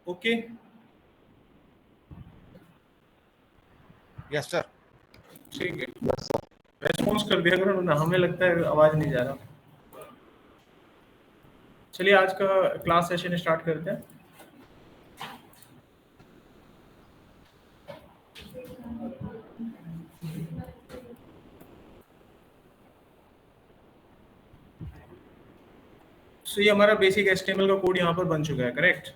Okay yes sir. ठीक है, response कर दिया करो ना, हमें लगता है आवाज नहीं जा रहा। चलिए आज का क्लास सेशन स्टार्ट करते हैं। सो ये हमारा बेसिक HTML का कोड यहाँ पर बन चुका है, करेक्ट।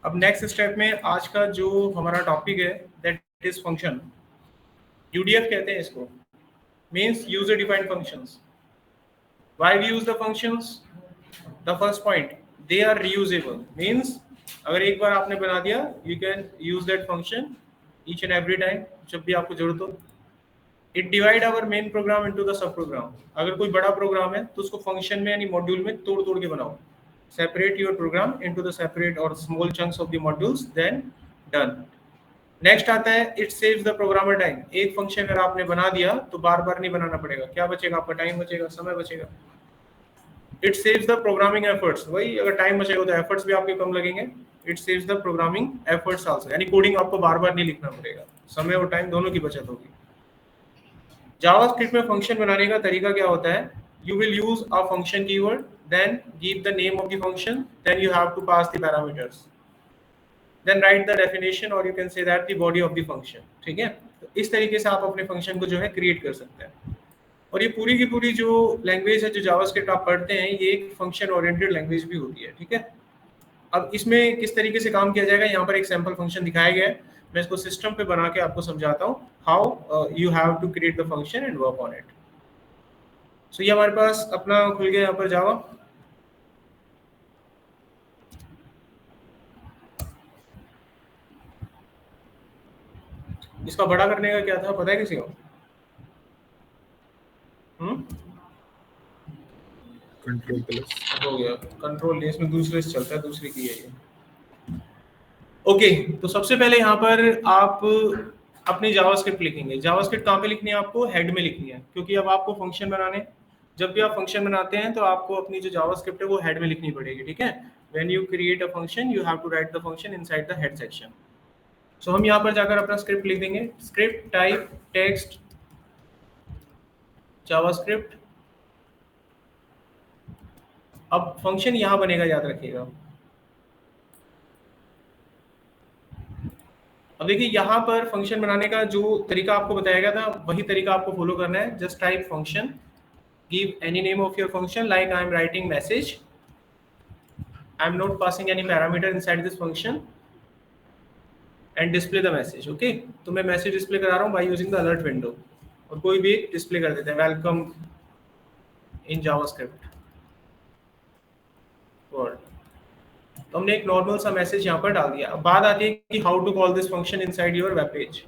अब नेक्स्ट स्टेप में आज का जो हमारा टॉपिक है दैट इज फंक्शन। UDF कहते हैं इसको, means user defined functions. Why we use the functions? The first point, they are reusable, means अगर एक बार आपने बना दिया you can use that function each and every time, जब भी आपको जरूरत हो। It divide our main program into the sub program. अगर कोई बड़ा प्रोग्राम है तो उसको फंक्शन में यानी मॉड्यूल में तोड़ तोड़ के बनाओ। Separate your program into the separate और small chunks of the modules, then done. Next आता है it saves the programmer time. एक फंक्शन अगर आपने बना दिया तो बार बार नहीं बनाना पड़ेगा। क्या बचेगा? आपका टाइम बचेगा, समय बचेगा। It saves the programming efforts. वही, अगर टाइम बचेगा तो एफर्ट्स भी आपके कम लगेंगे। It saves the programming efforts also, यानी कोडिंग आपको बार बार नहीं लिखना पड़ेगा, समय और टाइम दोनों की बचत होगी। जावास्क्रिप्ट में फंक्शन बनाने का तरीका क्या होता है? You will use a function keyword, then give the name of the function, then you have to pass the parameters, then write the definition और you can say that the body of the function. ठीक है, तो इस तरीके से आप अपने function को जो है क्रिएट कर सकते हैं। और ये पूरी की पूरी जो लैंग्वेज है, जो जावास्क्रिप्ट आप पढ़ते हैं, ये एक फंक्शन ओरिएंटेड लैंग्वेज भी होती है। ठीक है, अब इसमें किस तरीके से काम किया जाएगा, यहाँ पर एक सैंपल फंक्शन दिखाया गया है। मैं इसको सिस्टम पे बना के आपको समझाता हूँ how you have to create the function and work on it. So ये हमारे पास अपना खुल गया यहाँ पर जावा। इसका बड़ा करने का क्या था पता है किसी को? कंट्रोल प्लस हो गया, कंट्रोल नहीं, इसमें दूसरे से चलता है, दूसरी की है ये। ओके, तो सबसे पहले यहाँ पर आप अपनी जावास्क्रिप्ट लिखेंगे। जावास्क्रिप्ट कहाँ पे लिखनी है? आपको हेड में लिखनी है, क्योंकि अब आपको फंक्शन बनाने, जब भी आप फंक्शन बनाते हैं तो आपको अपनी जो जावास्क्रिप्ट है वो हेड में लिखनी पड़ेगी। ठीक है, when you create a function you have to write the function inside the head section. So हम यहाँ पर जाकर अपना स्क्रिप्ट लिख देंगे। Script type text JavaScript. अब फंक्शन यहाँ बनेगा, याद रखिएगा। अब देखिए यहाँ पर फंक्शन बनाने का जो तरीका आपको बताया गया था वही तरीका आपको फॉलो करना है। Just type function, give any name of your function, like I am writing message, I am not passing any parameter inside this function and display the message. Okay, तो मैं मैसेज डिस्प्ले करा रहा हूँ by using the alert window, और कोई भी display कर देते हैं, वेलकम इन जावास्क्रिप्ट वर्ड। तो हमने एक नॉर्मल सा मैसेज यहाँ पर डाल दिया। अब बात आती है कि how to call this function inside your web page.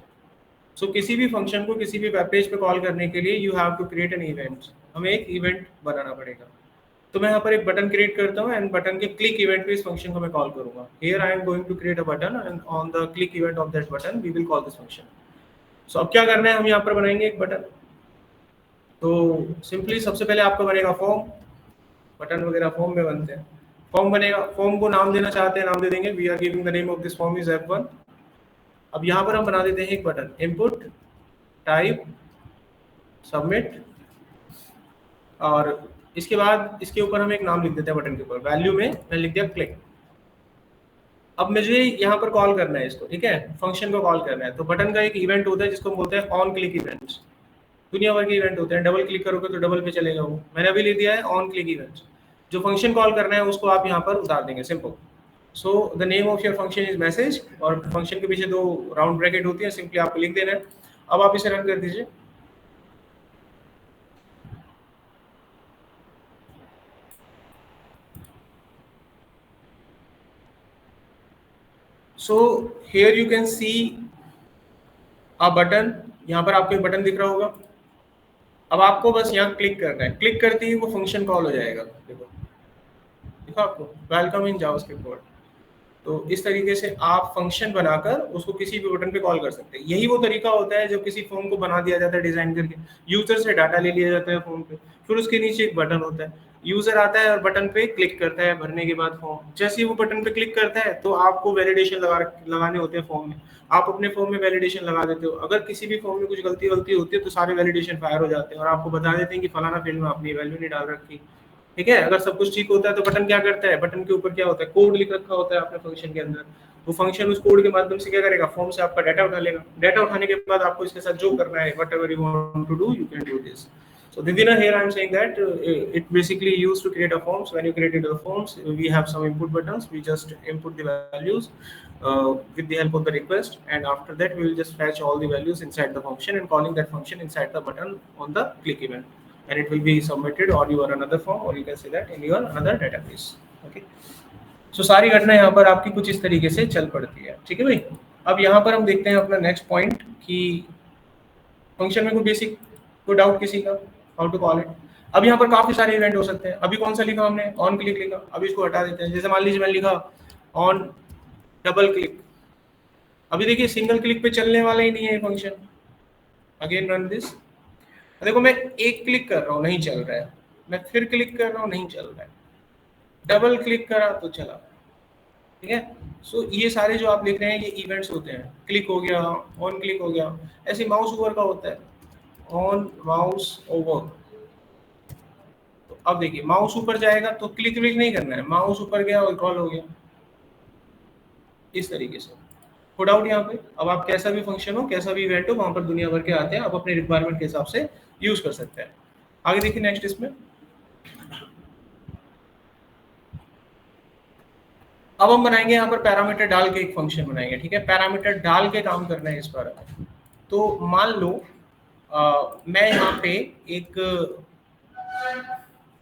So किसी भी फंक्शन को किसी भी वेब पेज पे कॉल करने के लिए you have to create an event. हमें एक इवेंट बनाना पड़ेगा। तो मैं यहाँ पर एक बटन क्रिएट करता हूँ एंड बटन के क्लिक इवेंट पे इस फंक्शन को मैं कॉल करूंगा। Here I am going to create a button and on the click event of that button we will call this function. So अब क्या करना है, हम यहाँ पर बनाएंगे एक बटन। तो सिंपली सबसे पहले आपका बनेगा फॉर्म। बटन वगैरह फॉर्म में बनते हैं। फॉर्म बनेगा, फॉर्म को नाम देना चाहते हैं, नाम दे देंगे। We are giving the name of this form is F1। अब यहाँ पर हम बना देते हैं एक बटन, इनपुट टाइप सबमिट, और इसके बाद इसके ऊपर हम एक नाम लिख देते हैं बटन के ऊपर। वैल्यू में मैं लिख दिया क्लिक। अब मुझे यहाँ पर कॉल करना है इसको, ठीक है, फंक्शन को कॉल करना है। तो बटन का एक इवेंट होता है जिसको बोलते हैं ऑन क्लिक इवेंट्स। दुनिया भर के इवेंट होते हैं, डबल क्लिक करोगे तो डबल पे चलेगा वो। मैंने अभी लिख दिया है ऑन क्लिक इवेंट्स। जो फंक्शन कॉल करना है उसको आप यहाँ पर उतार देंगे, simple. So the name of your function is message, और फंक्शन के पीछे 2 राउंड ब्रैकेट होती है, सिंपली आपको लिख देना है। अब आप इसे रन कर दीजिए। So here you can see a button. यहाँ पर आपको एक बटन दिख रहा होगा। अब आपको बस यहाँ क्लिक करना है। क्लिक करते ही वो फंक्शन कॉल हो जाएगा। देखो आपको, वेलकम इन जावास्क्रिप्ट वर्ड। तो इस तरीके से आप फंक्शन बनाकर उसको किसी भी बटन पे कॉल कर सकते हैं। यही वो तरीका होता है जब किसी फॉर्म को बना दिया जाता है डिजाइन करके, यूजर से डाटा ले लिया जाता है फॉर्म पे, फिर उसके नीचे एक बटन होता है। यूजर आता है और बटन पे क्लिक करता है भरने के बाद फॉर्म। जैसे ही वो बटन पे क्लिक करता है तो आपको वैलिडेशन लगाने होते हैं फॉर्म में। आप अपने फॉर्म में वैलिडेशन लगा देते हो। अगर किसी भी फॉर्म में कुछ गलती होती है तो सारे वैलिडेशन फायर हो जाते हैं और आपको बता देते हैं कि फलाना फील्ड में आपने वैल्यू नहीं डाल रखी। ठीक है, अगर सब कुछ ठीक होता है तो बटन क्या करता है, बटन के ऊपर क्या होता है, कोड लिख रखा होता है आपने फंक्शन के अंदर। वो फंक्शन उस कोड के माध्यम से क्या करेगा, फॉर्म से आपका डाटा उठा लेगा। डाटा उठाने के बाद आपको इसके साथ जो करना है, whatever you want to do, you can do this. So Divina, here I am saying that it basically used to create a forms. When you created the forms, we have some input buttons. We just input the values with the help of the request, and after that we will just fetch all the values inside the function and calling that function inside the button on the click event, and it will be submitted or your another form, or you can say that in your another database. Okay. So सारी घटना यहाँ पर आपकी कुछ इस तरीके से चल पड़ती है। ठीक है भाई। अब यहाँ पर हम देखते हैं अपना नेक्स्ट पॉइंट कि फंक्शन में कोई बेसिक कोई डाउट किसी का, हाउ टू कॉल इट। अब यहाँ पर काफी सारे इवेंट हो सकते हैं। अभी कौन सा लिखा हमने, ऑन क्लिक लिखा, अभी इसको हटा देते हैं। जैसे मान लीजिए मैंने लिखा ऑन डबल क्लिक, अभी देखिए सिंगल क्लिक पे चलने वाला ही नहीं है फंक्शन। अगेन रन दिस, देखो मैं एक क्लिक कर रहा हूँ नहीं चल रहा है, मैं फिर क्लिक कर रहा हूँ नहीं चल रहा है, डबल क्लिक करा तो चला। ठीक है। सो ये सारे जो आप लिख रहे हैं ये इवेंट्स होते हैं। क्लिक हो गया, ऑन क्लिक हो गया। ऐसे माउस ओवर का होता है, ऑन माउस ओवर। तो अब देखिए माउस ऊपर जाएगा तो क्लिक क्लिक नहीं करना है, माउस ऊपर गया और कॉल हो गया, इस तरीके से। नो डाउट यहाँ पे। अब आप कैसा भी फंक्शन हो, कैसा भी इवेंट हो, वहां पर दुनिया भर के आते हैं, आप अपने रिक्वायरमेंट के हिसाब से यूज कर सकते हैं। आगे देखिए नेक्स्ट इसमें। अब हम बनाएंगे यहाँ पर पैरामीटर डाल के एक फंक्शन बनाएंगे। ठीक है, पैरामीटर डाल के काम करना है इस पर। तो मान लो मैं यहाँ पे एक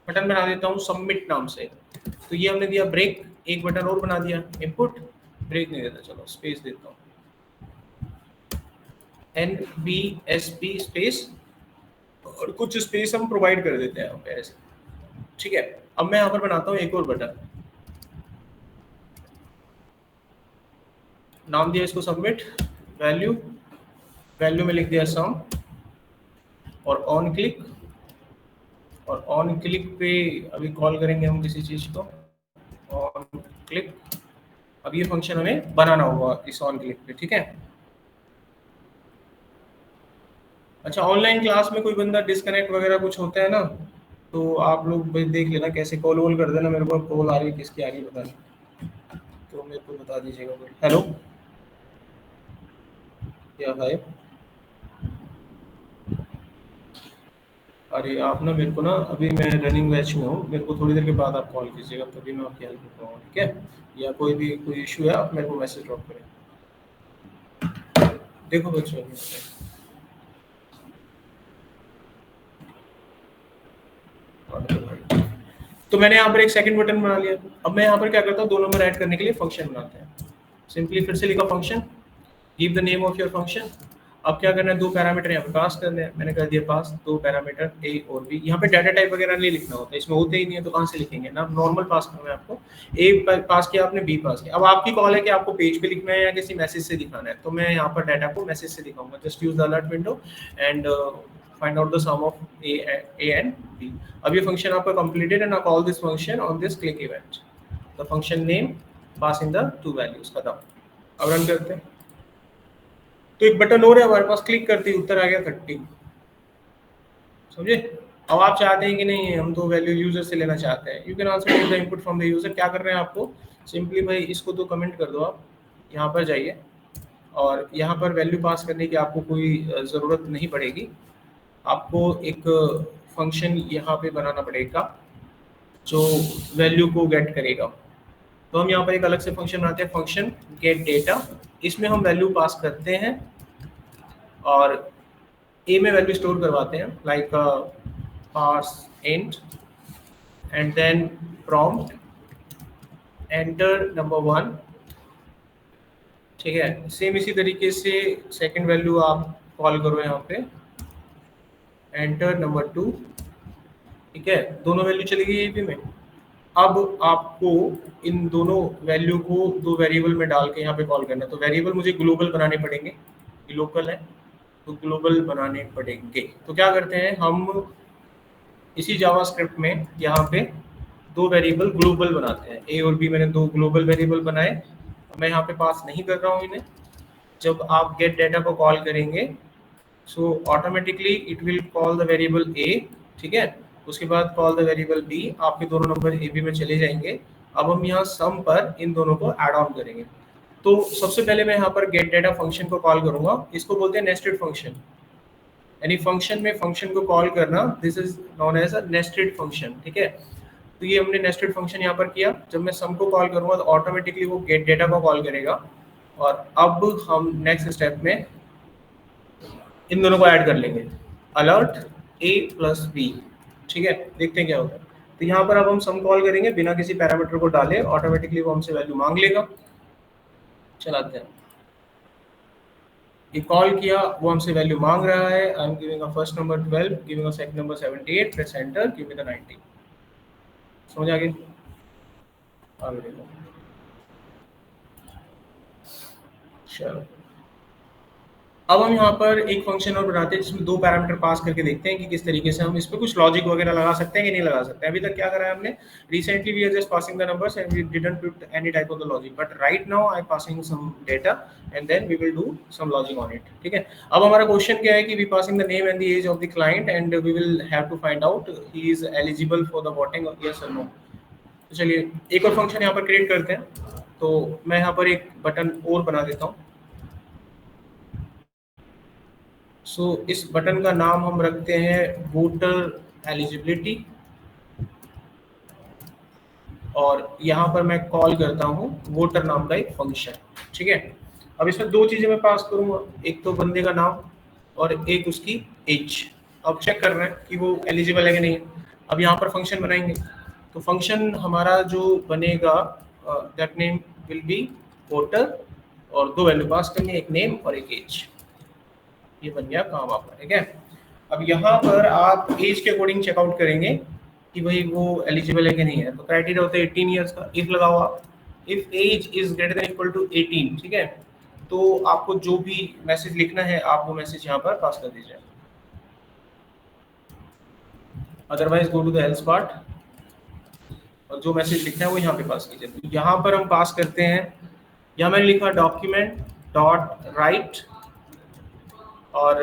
बटन बना देता हूँ सबमिट नाम से। तो ये हमने दिया ब्रेक, एक बटन और बना दिया इनपुट, ब्रेक नहीं देता, चलो स्पेस देता हूँ, NBSP स्पेस, और कुछ स्पेस हम प्रोवाइड कर देते हैं यहाँ पे ऐसे। ठीक है, अब मैं यहाँ पर बनाता हूँ एक और बटन, नाम दिया इसको सबमिट, वैल्यू, वैल्यू में लिख दिया सम, और ऑन क्लिक, और ऑन क्लिक पे अभी कॉल करेंगे हम किसी चीज को, ऑन क्लिक। अब ये फंक्शन हमें बनाना होगा इस ऑन क्लिक पे। ठीक है। अच्छा, ऑनलाइन क्लास में कोई बंदा डिस्कनेक्ट वगैरह कुछ होता है ना, तो आप लोग देख लेना, कैसे कॉल वॉल कर देना मेरे को। कॉल आ रही है, किसकी आ रही है पता नहीं, तो मेरे को बता दीजिएगा। हेलो, क्या है? अरे आप ना मेरे को ना, अभी मैं रनिंग बैच में हूँ, मेरे को थोड़ी देर के बाद आप कॉल कीजिएगा, तभी मैं आपकी हेल्प कर पाऊँगा। ठीक है, या कोई भी कोई इशू है आप मेरे को मैसेज ड्रॉप करें। देखो बच्चों, तो मैंने यहाँ पर एक सेकंड बटन बना लिया। अब मैं यहाँ पर क्या करता हूँ, दो नंबर ऐड करने के लिए फंक्शन बनाते हैं। सिंपली फिर से लिखा function, give the name of your function. अब क्या करना है, दो पैरामीटर यहाँ पे पास करने हैं। मैंने कर दिया पास दो पैरामीटर ए और बी। यहाँ पे डाटा टाइप वगैरह नहीं लिखना होता, इसमें होते ही नहीं है, तो कहाँ से लिखेंगे ना, नॉर्मल पास करना है आपको। ए पास किया आपने, बी पास किया। अब आपकी कॉल है कि आपको पेज पे लिखना है या किसी मैसेज से दिखाना है, तो मैं यहाँ पर डाटा को मैसेज से दिखाऊंगा। Just use the alert window and find out the sum of a and b. अब ये फंक्शन आपका completed and now call this function on this click event. The function name passing the two values, खत्म। अब run करते हैं तो एक button और है हमारे पास, क्लिक करते ही उत्तर आ गया 30। समझे? अब आप चाहते हैं कि नहीं हम तो वैल्यू यूजर से लेना चाहते हैं, you can also take the input from the user. क्या कर रहे हैं आपको, सिंपली भाई इसको तो कमेंट कर दो, आप यहाँ पर जाइए और यहाँ पर वैल्यू पास करने की आपको कोई ज़रूरत नहीं पड़ेगी। आपको एक फंक्शन यहाँ पे बनाना पड़ेगा जो वैल्यू को गेट करेगा। तो हम यहाँ पर एक अलग से फंक्शन बनाते हैं, फंक्शन गेट डेटा। इसमें हम वैल्यू पास करते हैं और ए में वैल्यू स्टोर करवाते हैं, like parse int and then prompt enter number 1। ठीक है, सेम इसी तरीके से सेकंड वैल्यू आप कॉल करो यहाँ पे, एंटर नंबर 2। ठीक है, दोनों वैल्यू चली गई एपी में। अब आपको इन दोनों वैल्यू को दो वेरिएबल में डाल के यहाँ पे कॉल करना है। तो वेरिएबल मुझे ग्लोबल बनाने पड़ेंगे, लोकल है तो ग्लोबल बनाने पड़ेंगे। तो क्या करते हैं हम, इसी जावास्क्रिप्ट में यहाँ पे दो वेरिएबल ग्लोबल बनाते हैं, ए और बी। मैंने दो ग्लोबल वेरिएबल बनाए, मैं यहाँ पे पास नहीं कर रहा हूँ इन्हें। जब आप गेट डाटा को कॉल करेंगे so automatically it will call the variable a, ठीक है। उसके बाद कॉल द वेरिएबल बी, आपके दोनों नंबर ए बी में चले जाएंगे। अब हम यहाँ सम पर इन दोनों को ऐड ऑन करेंगे। तो सबसे पहले मैं यहाँ पर गेट डाटा फंक्शन को कॉल करूंगा, इसको बोलते हैं नेस्टेड फंक्शन। यानी फंक्शन में फंक्शन को कॉल करना, this is known as a nested function, ठीक है। तो ये हमने नेस्टेड फंक्शन यहाँ पर किया। जब मैं सम को कॉल करूंगा तो ऑटोमेटिकली वो गेट डेटा को कॉल करेगा। और अब हम नेक्स्ट स्टेप में इन दोनों को ऐड कर लेंगे, अलर्ट a प्लस बी, ठीक है। देखते हैं क्या होता है। तो यहाँ पर अब हम सम कॉल करेंगे बिना किसी पैरामीटर को डाले, ऑटोमेटिकली वो हमसे वैल्यू मांग लेगा। चलाते हैं, ये कॉल किया, वो हमसे वैल्यू मांग रहा है। I am giving a first number 12, giving a second number 78, press enter, give me the 90। समझ आ गई? आगे देखो, चलो अब हम यहाँ पर एक फंक्शन और बनाते हैं जिसमें दो पैरामीटर पास करके देखते हैं कि किस तरीके से हम इस पे कुछ लॉजिक वगैरह लगा सकते हैं कि नहीं लगा सकते हैं। अभी तक क्या करा है हमने, recently we are just passing the numbers and we didn't put any type of the logic, but right now I am passing some data and then we will do some logic on it, ठीक है। अब हमारा question क्या है कि we passing the name and the age of the client and we will have to find out he is eligible for the voting, yes और no. तो चलिए एक और फंक्शन यहाँ पर क्रिएट करते हैं। तो मैं यहाँ पर एक बटन और बना देता हूँ। सो इस बटन का नाम हम रखते हैं वोटर एलिजिबिलिटी, और यहाँ पर मैं कॉल करता हूँ वोटर नाम का एक फंक्शन, ठीक है। अब इसमें दो चीजें मैं पास करूंगा, एक तो बंदे का नाम और एक उसकी एज। अब चेक कर रहे हैं कि वो एलिजिबल है कि नहीं है। अब यहाँ पर फंक्शन बनाएंगे, तो फंक्शन हमारा जो बनेगा that name will be voter, और दो वैल्यू पास करनी है, एक नेम और एक एज। ये बन गया काम आपका, ठीक है। अब यहाँ पर आप एज के अकॉर्डिंग चेकआउट करेंगे कि भाई वो एलिजिबल है कि नहीं है। तो क्राइटेरिया होता है 18 ईयर्स का। इफ लगाओ आप, if age is greater than equal to 18, ठीक है, तो आपको जो भी मैसेज लिखना है आप वो मैसेज यहाँ पर पास कर दीजिए। Otherwise go to the else part, और जो मैसेज लिखना है वो यहाँ पे पास कीजिए। तो यहाँ पर हम पास करते हैं, यहाँ मैंने लिखा डॉक्यूमेंट डॉट राइट, और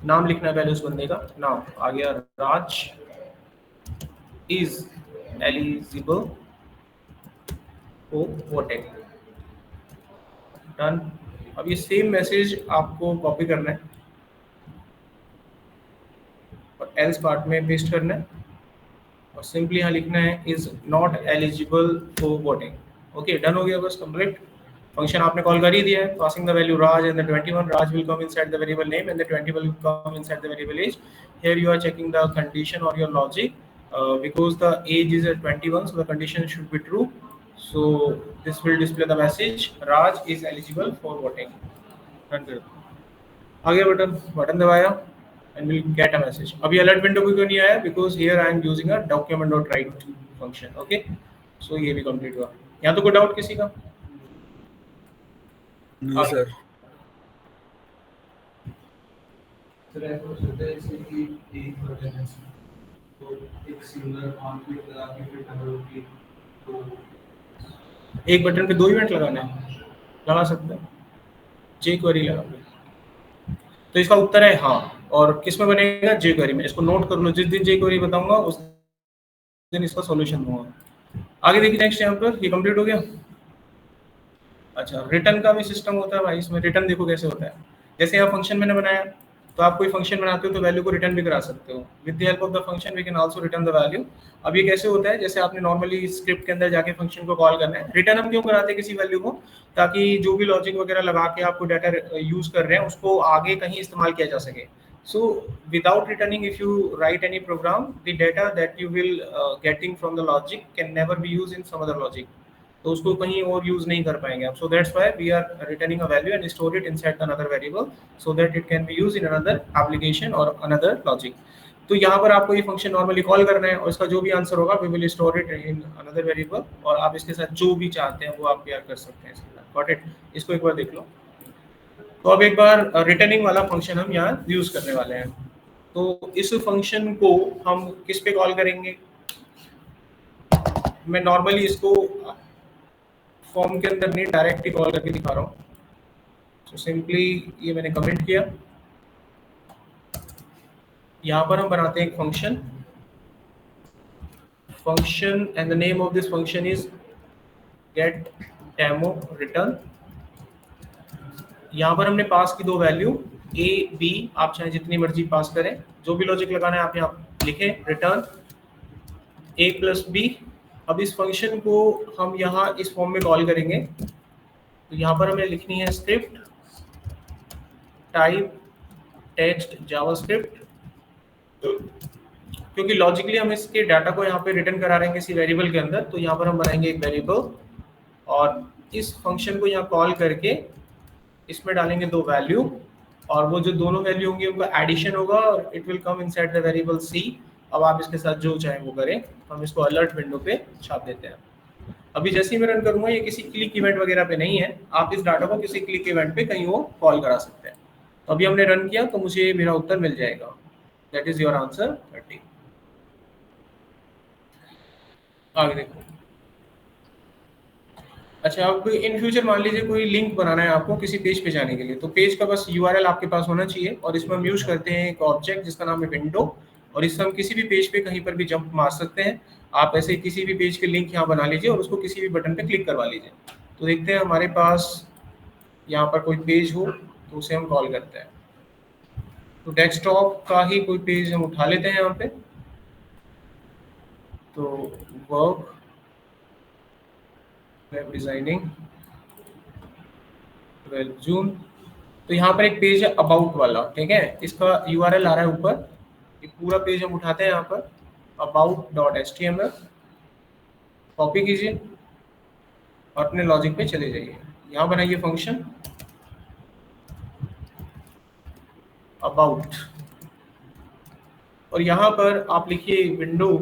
नाम लिखना है पहले उस बंदे का नाम। आ गया Raj is eligible for voting, done. अब ये सेम मैसेज आपको कॉपी करना है और एल्स पार्ट में पेस्ट करना है, और सिंपली यहाँ लिखना है is not eligible for voting. Okay, done हो गया, बस कंप्लीट। फंक्शन आपने कॉल कर ही दिया है, passing the value raj and the 21, raj will come inside the variable name and the 20 will come inside the variable age. Here you are checking the condition or your logic, because the age is at 21, so the condition should be true. So this will display the message raj is eligible for voting. आगे button दबाया and we'll get a message. अभी alert window भी क्यों नहीं आया, because here I am using a document.write function. Okay, so ये भी complete हुआ। यहाँ तो कोई डाउट किसी का? No sir. सर ऐसा हो सकता है जैसे कि एक बटन है तो एक सिंगल ऑन क्लिक लगा के फिर डबल क्लिक, तो एक बटन पे दो इवेंट लगाना है, लगा सकते हैं, जे क्वेरी लगा। तो इसका उत्तर है हाँ। और किस में बनेगा? जे क्वेरी में। इसको नोट कर लो, जिस दिन जे क्वेरी बताऊंगा उस दिन इसका सॉल्यूशन दूंगा। आगे देखिए नेक्स्ट, यहाँ पर ये कंप्लीट हो गया। अच्छा, रिटर्न का भी सिस्टम होता है भाई इसमें। रिटर्न देखो कैसे होता है, जैसे यहाँ फंक्शन मैंने बनाया, तो आप कोई फंक्शन बनाते हो तो वैल्यू को रिटर्न भी करा सकते हो। With the help of the function we can also return the value. अब ये कैसे होता है, जैसे आपने नॉर्मली स्क्रिप्ट के अंदर जाके फंक्शन को कॉल करना है। रिटर्न हम क्यों कराते हैं किसी वैल्यू को? ताकि जो भी लॉजिक वगैरह लगा के आपको डाटा यूज कर रहे हैं उसको आगे कहीं इस्तेमाल किया जा सके। So without returning, if you write any program, the data that you will getting from the logic can never be used in some other logic. तो उसको कहीं और यूज नहीं कर पाएंगे आप। So that's why we are returning a value and store it inside another variable so that it can be used in another application or another logic. तो यहाँ पर आपको ये फंक्शन नॉर्मली कॉल करना है और इसका जो भी आंसर होगा we will store it in another variable, और आप इसके साथ जो भी चाहते हैं वो आप पेयर कर सकते हैं इसके साथ। Got it? इसको एक बार देख लो। तो अब एक बार रिटर्निंग वाला फंक्शन हम यहाँ यूज करने वाले हैं। तो इस फंक्शन को हम किस पे कॉल करेंगे? मैं नॉर्मली इसको फॉर्म के अंदर नहीं डायरेक्ट ही कॉल करके दिखा रहा हूँ। तो सिंपली ये मैंने कमेंट किया, यहाँ पर हम बनाते हैं एक function and the name of this function is get demo return. यहाँ पर हमने पास की दो वैल्यू a b, आप चाहे जितनी मर्जी पास करें, जो भी लॉजिक लगाना है आप यहाँ लिखें, रिटर्न a प्लस b। अब इस फंक्शन को हम यहाँ इस फॉर्म में कॉल करेंगे। तो यहाँ पर हमें लिखनी है स्क्रिप्ट टाइप टेक्स्ट जावास्क्रिप्ट, क्योंकि लॉजिकली हम इसके डाटा को यहाँ पे रिटर्न करा रहे हैं किसी वेरिएबल के अंदर। तो यहाँ पर हम बनाएंगे एक वेरिएबल और इस फंक्शन को यहाँ कॉल करके इसमें डालेंगे दो वैल्यू, और वो जो दोनों वैल्यू होंगी उनका एडिशन होगा और it will come inside the variable c। अब आप इसके साथ जो चाहें वो करें। हम इसको अलर्ट विंडो पे छाप देते हैं। अभी जैसे ही मैं रन करूंगा, ये किसी क्लिक इवेंट वगैरह पे नहीं है, आप इस डाटा को किसी क्लिक इवेंट पे कहीं वो कॉल करा सकते हैं। तो अभी हमने रन किया तो मुझे मेरा उत्तर मिल जाएगा, दैट इज योर आंसर 30। आगे देखो। अच्छा, अब इन फ्यूचर मान लीजिए कोई लिंक बनाना है आपको किसी पेज पे जाने के लिए, तो पेज का बस यूआरएल आपके पास होना चाहिए, और इसमें हम यूज करते हैं एक ऑब्जेक्ट जिसका नाम है विंडो, और इससे हम किसी भी पेज पे कहीं पर भी जंप मार सकते हैं। आप ऐसे किसी भी पेज के लिंक यहाँ बना लीजिए और उसको किसी भी बटन पे क्लिक करवा लीजिए। तो देखते हैं हमारे पास यहाँ पर कोई पेज हो तो उसे हम कॉल करते हैं। तो डेस्कटॉप का ही कोई पेज हम उठा लेते हैं यहाँ पे। तो वर्क वेब डिजाइनिंग 12 जून। तो यहाँ पर एक पेज है अबाउट वाला, ठीक है, इसका यूआरएल आ रहा है ऊपर। ये पूरा पेज हम उठाते हैं यहाँ पर about.html, कॉपी कीजिए और अपने लॉजिक पे चले जाइए। यहाँ बनाइए फंक्शन अबाउट, और यहाँ पर आप लिखिए विंडो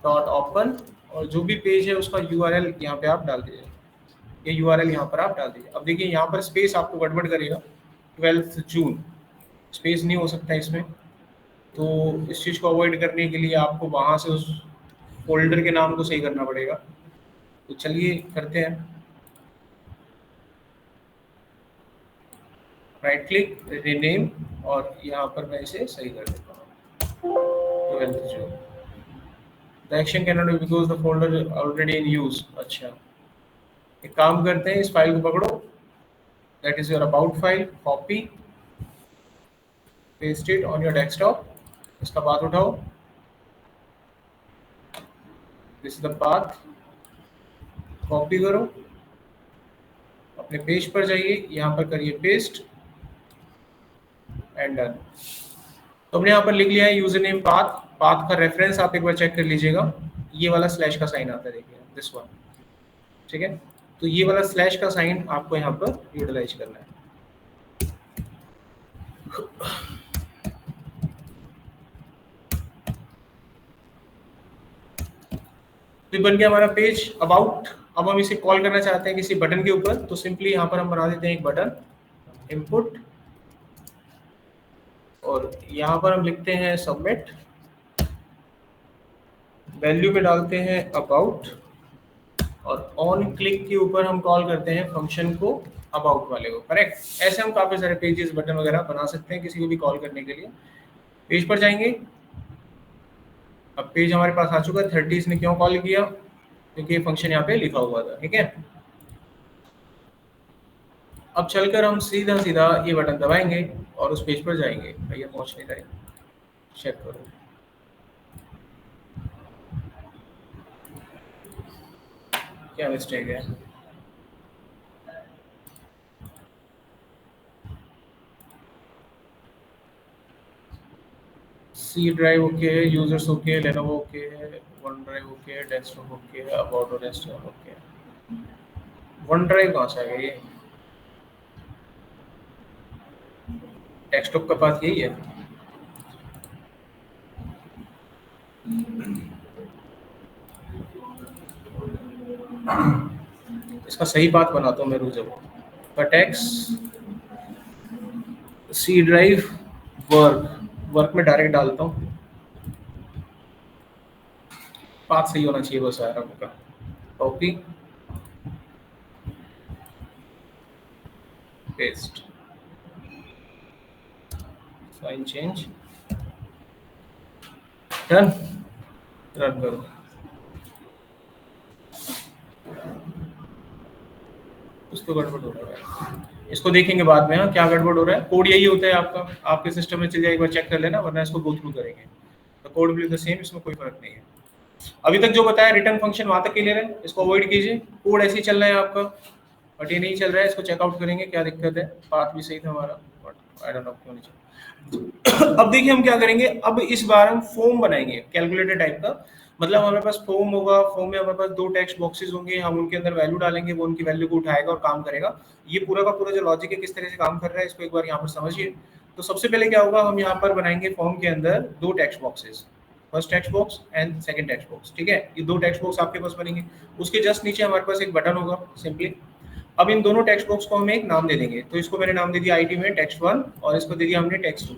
डॉट ओपन, और जो भी पेज है उसका यूआरएल यहाँ पे आप डाल दीजिए। ये यूआरएल यहाँ पर आप डाल दीजिए। अब देखिए यहाँ पर स्पेस आपको गड़बड़ करेगा, 12 जून स्पेस नहीं हो सकता इसमें। तो इस चीज़ को अवॉइड करने के लिए आपको वहाँ से उस फोल्डर के नाम को सही करना पड़ेगा। तो चलिए करते हैं, राइट क्लिक रीनेम, और यहाँ पर मैं इसे सही कर देता हूँ 12 जून। The action can not be because the folder already in use. अच्छा, एक काम करते हैं, इस फाइल को पकड़ो, that is your about file, copy paste it on your desktop. इसका पाथ उठाओ, this is the path, copy करो, अपने पेज पर जाइए, यहाँ पर करिए पेस्ट एंड डन। तो हमने यहाँ पर लिख लिया है यूजर नेम पाथ। पाथ का रेफरेंस आप एक बार चेक कर लीजिएगा, ये वाला स्लैश का साइन आता है, देखिए दिस वन, ठीक है। तो ये वाला स्लैश का साइन आपको यहाँ पर यूटिलाइज करना है। तो बन गया हमारा पेज अबाउट। अब हम इसे कॉल करना चाहते हैं किसी बटन के ऊपर, तो सिंपली यहाँ पर हम बना देते हैं एक बटन इनपुट, और यहाँ पर हम लिखते हैं सबमिट, वैल्यू में डालते हैं अबाउट, और ऑन क्लिक के ऊपर हम कॉल करते हैं फंक्शन को अबाउट वाले को, करेक्ट। ऐसे हम काफी सारे पेजेस बटन वगैरह बना सकते हैं किसी को भी कॉल करने के लिए। पेज पर जाएंगे, अब पेज हमारे पास आ चुका है। 30 इसने क्यों कॉल किया, क्योंकि ये फंक्शन यहाँ पे लिखा हुआ था, ठीक है। अब चलकर हम सीधा सीधा ये बटन दबाएंगे और उस पेज पर जाएंगे। भैया पहुंच नहीं रहे, चेक करो। क्या मिस्टेक है? सी ड्राइव ओके है, यूजर्स ओके है, लेनोवो ओके है, वन ड्राइव ओके है, डेस्कटॉप ओके है, अबाउट और डेस्कटॉप ओके है। वन ड्राइव कहाँ से आ गया? ये डेस्कटॉप का पाथ यही है। इसका सही बात बनाता हूँ मैं, रुक जाओ। कटेक्स सी ड्राइव वर्क वर्क में डायरेक्ट डालता हूँ, पाथ सही होना चाहिए बस यार आपका। Copy paste, file change, done, run करो। उसको गड़बड़ हो रहा है, इसको देखेंगे बाद में। हाँ क्या गड़बड़ हो रहा है, कोड यही होता है आपका, आपके सिस्टम में चल जाए, एक बार चेक कर लेना, वरना इसको गो थ्रू करेंगे। तो code will be the same, इसमें कोई फर्क नहीं है। अभी तक जो बताया रिटर्न फंक्शन वहां तक क्लियर है, इसको अवॉइड कीजिए। कोड ऐसे ही चल रहा है आपका, बट ये नहीं चल रहा है, इसको चेकआउट करेंगे क्या दिक्कत है। पाथ भी सही था हमारा, बट आई डोंट नो क्यों नहीं चल। अब देखिए हम क्या करेंगे, अब इस बार हम फॉर्म बनाएंगे कैलकुलेटर टाइप का। मतलब हमारे पास फॉर्म होगा, फॉर्म में हमारे पास 2 टेक्स्ट बॉक्सेस होंगे, हम उनके अंदर वैल्यू डालेंगे, वो उनकी वैल्यू को उठाएगा और काम करेगा। ये पूरा का पूरा जो लॉजिक है किस तरह से काम कर रहा है, इसको एक बार यहाँ पर समझिए। तो सबसे पहले क्या होगा, हम यहाँ पर बनाएंगे फॉर्म के अंदर 2 text boxes, first text box and second text box, ठीक है। ये 2 टेक्स्ट बॉक्स आपके पास बनेंगे। उसके जस्ट नीचे हमारे पास एक बटन होगा सिंपली। अब इन दोनों टेक्स्ट बॉक्स को हम एक नाम दे देंगे, तो इसको मैंने नाम दे दिया आईडी में टेक्स्ट 1 और इसको दे दिया हमने टेक्स्ट 2।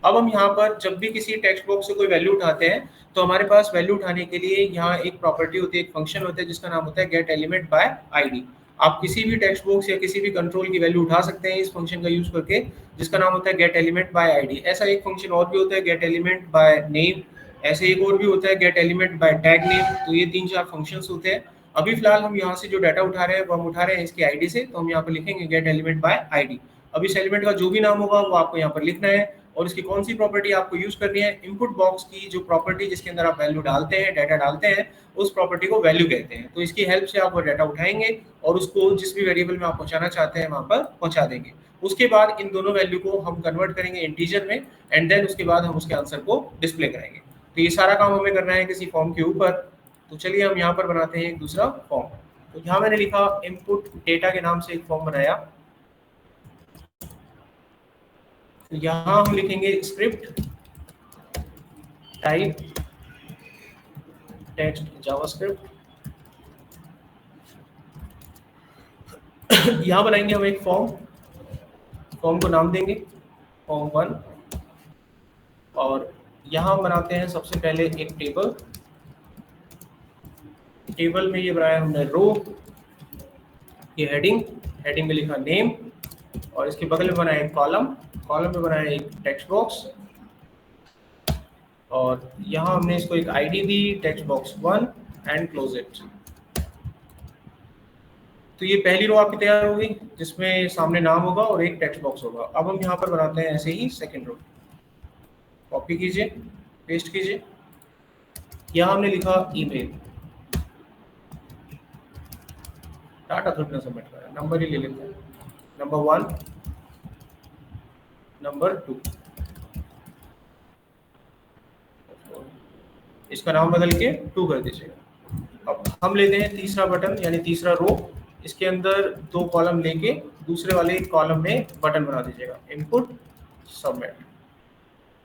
अब हम यहाँ पर जब भी किसी टेक्स्ट बॉक्स से कोई वैल्यू उठाते हैं, तो हमारे पास वैल्यू उठाने के लिए यहाँ एक प्रॉपर्टी होती है, एक फंक्शन होता है जिसका नाम होता है गेट एलिमेंट बाय आईडी। आप किसी भी टेक्स्ट बॉक्स या किसी भी कंट्रोल की वैल्यू उठा सकते हैं इस फंक्शन का यूज करके, जिसका नाम होता है गेट एलिमेंट बाय आईडी। ऐसा एक फंक्शन और भी होता है गेट एलिमेंट बाय नेम, ऐसे एक और भी होता है gate element by tag name. तो ये 3-4 फंक्शंस होते हैं। अभी फिलहाल हम यहाँ से जो डाटा उठा रहे हैं वो हम उठा रहे हैं इसकी आईडी से, तो हम यहाँ पर लिखेंगे गेट एलिमेंट बाय आईडी। अब इस एलिमेंट का जो भी नाम होगा वो आपको यहाँ पर लिखना है, और इसकी कौन सी प्रॉपर्टी आपको यूज करनी है, इनपुट बॉक्स की जो प्रॉपर्टी जिसके अंदर आप वैल्यू डालते हैं, डाटा डालते हैं, उस प्रॉपर्टी को वैल्यू कहते हैं। तो इसकी हेल्प से आप वो डाटा उठाएंगे और उसको जिस भी वेरिएबल में आप पहुंचाना चाहते हैं वहां पर पहुंचा देंगे। उसके बाद इन दोनों वैल्यू को हम कन्वर्ट करेंगे इंटीजर में, एंड देन उसके बाद हम उसके आंसर को डिस्प्ले करेंगे। तो ये सारा काम हमें करना है किसी फॉर्म के ऊपर। तो चलिए हम यहाँ पर बनाते हैं एक दूसरा फॉर्म। तो यहाँ मैंने लिखा इनपुट डेटा के नाम से एक फॉर्म बनाया। तो यहाँ हम लिखेंगे स्क्रिप्ट टाइप टेक्स्ट जावास्क्रिप्ट। यहाँ बनाएंगे हम एक फॉर्म, फॉर्म को नाम देंगे फॉर्म 1, और यहाँ हम बनाते हैं सबसे पहले एक टेबल। टेबल में ये बनाया हमने रो, ये हेडिंग, हेडिंग में लिखा नेम, और इसके बगल में बनाया एक कॉलम, कॉलम में बनाया एक टेक्स्ट बॉक्स, और यहाँ हमने इसको एक ID the text box 1 and close it. तो ये पहली रो आपकी तैयार हो गई जिसमें सामने नाम होगा और एक टेक्स्ट बॉक्स होगा। अब हम यहाँ पर बनाते हैं ऐसे ही सेकंड रो। कॉपी कीजिए, पेस्ट कीजिए, यहाँ हमने लिखा ईमेल, डाटा थोड़ी ना सबमिट करा, नंबर ही ले लेते हैं, नंबर 1, नंबर 2। इसका नाम बदल के 2 कर दीजिएगा। अब हम लेते हैं तीसरा बटन यानी तीसरा रो, इसके अंदर 2 कॉलम लेके दूसरे वाले कॉलम में बटन बना दीजिएगा इनपुट सबमिट,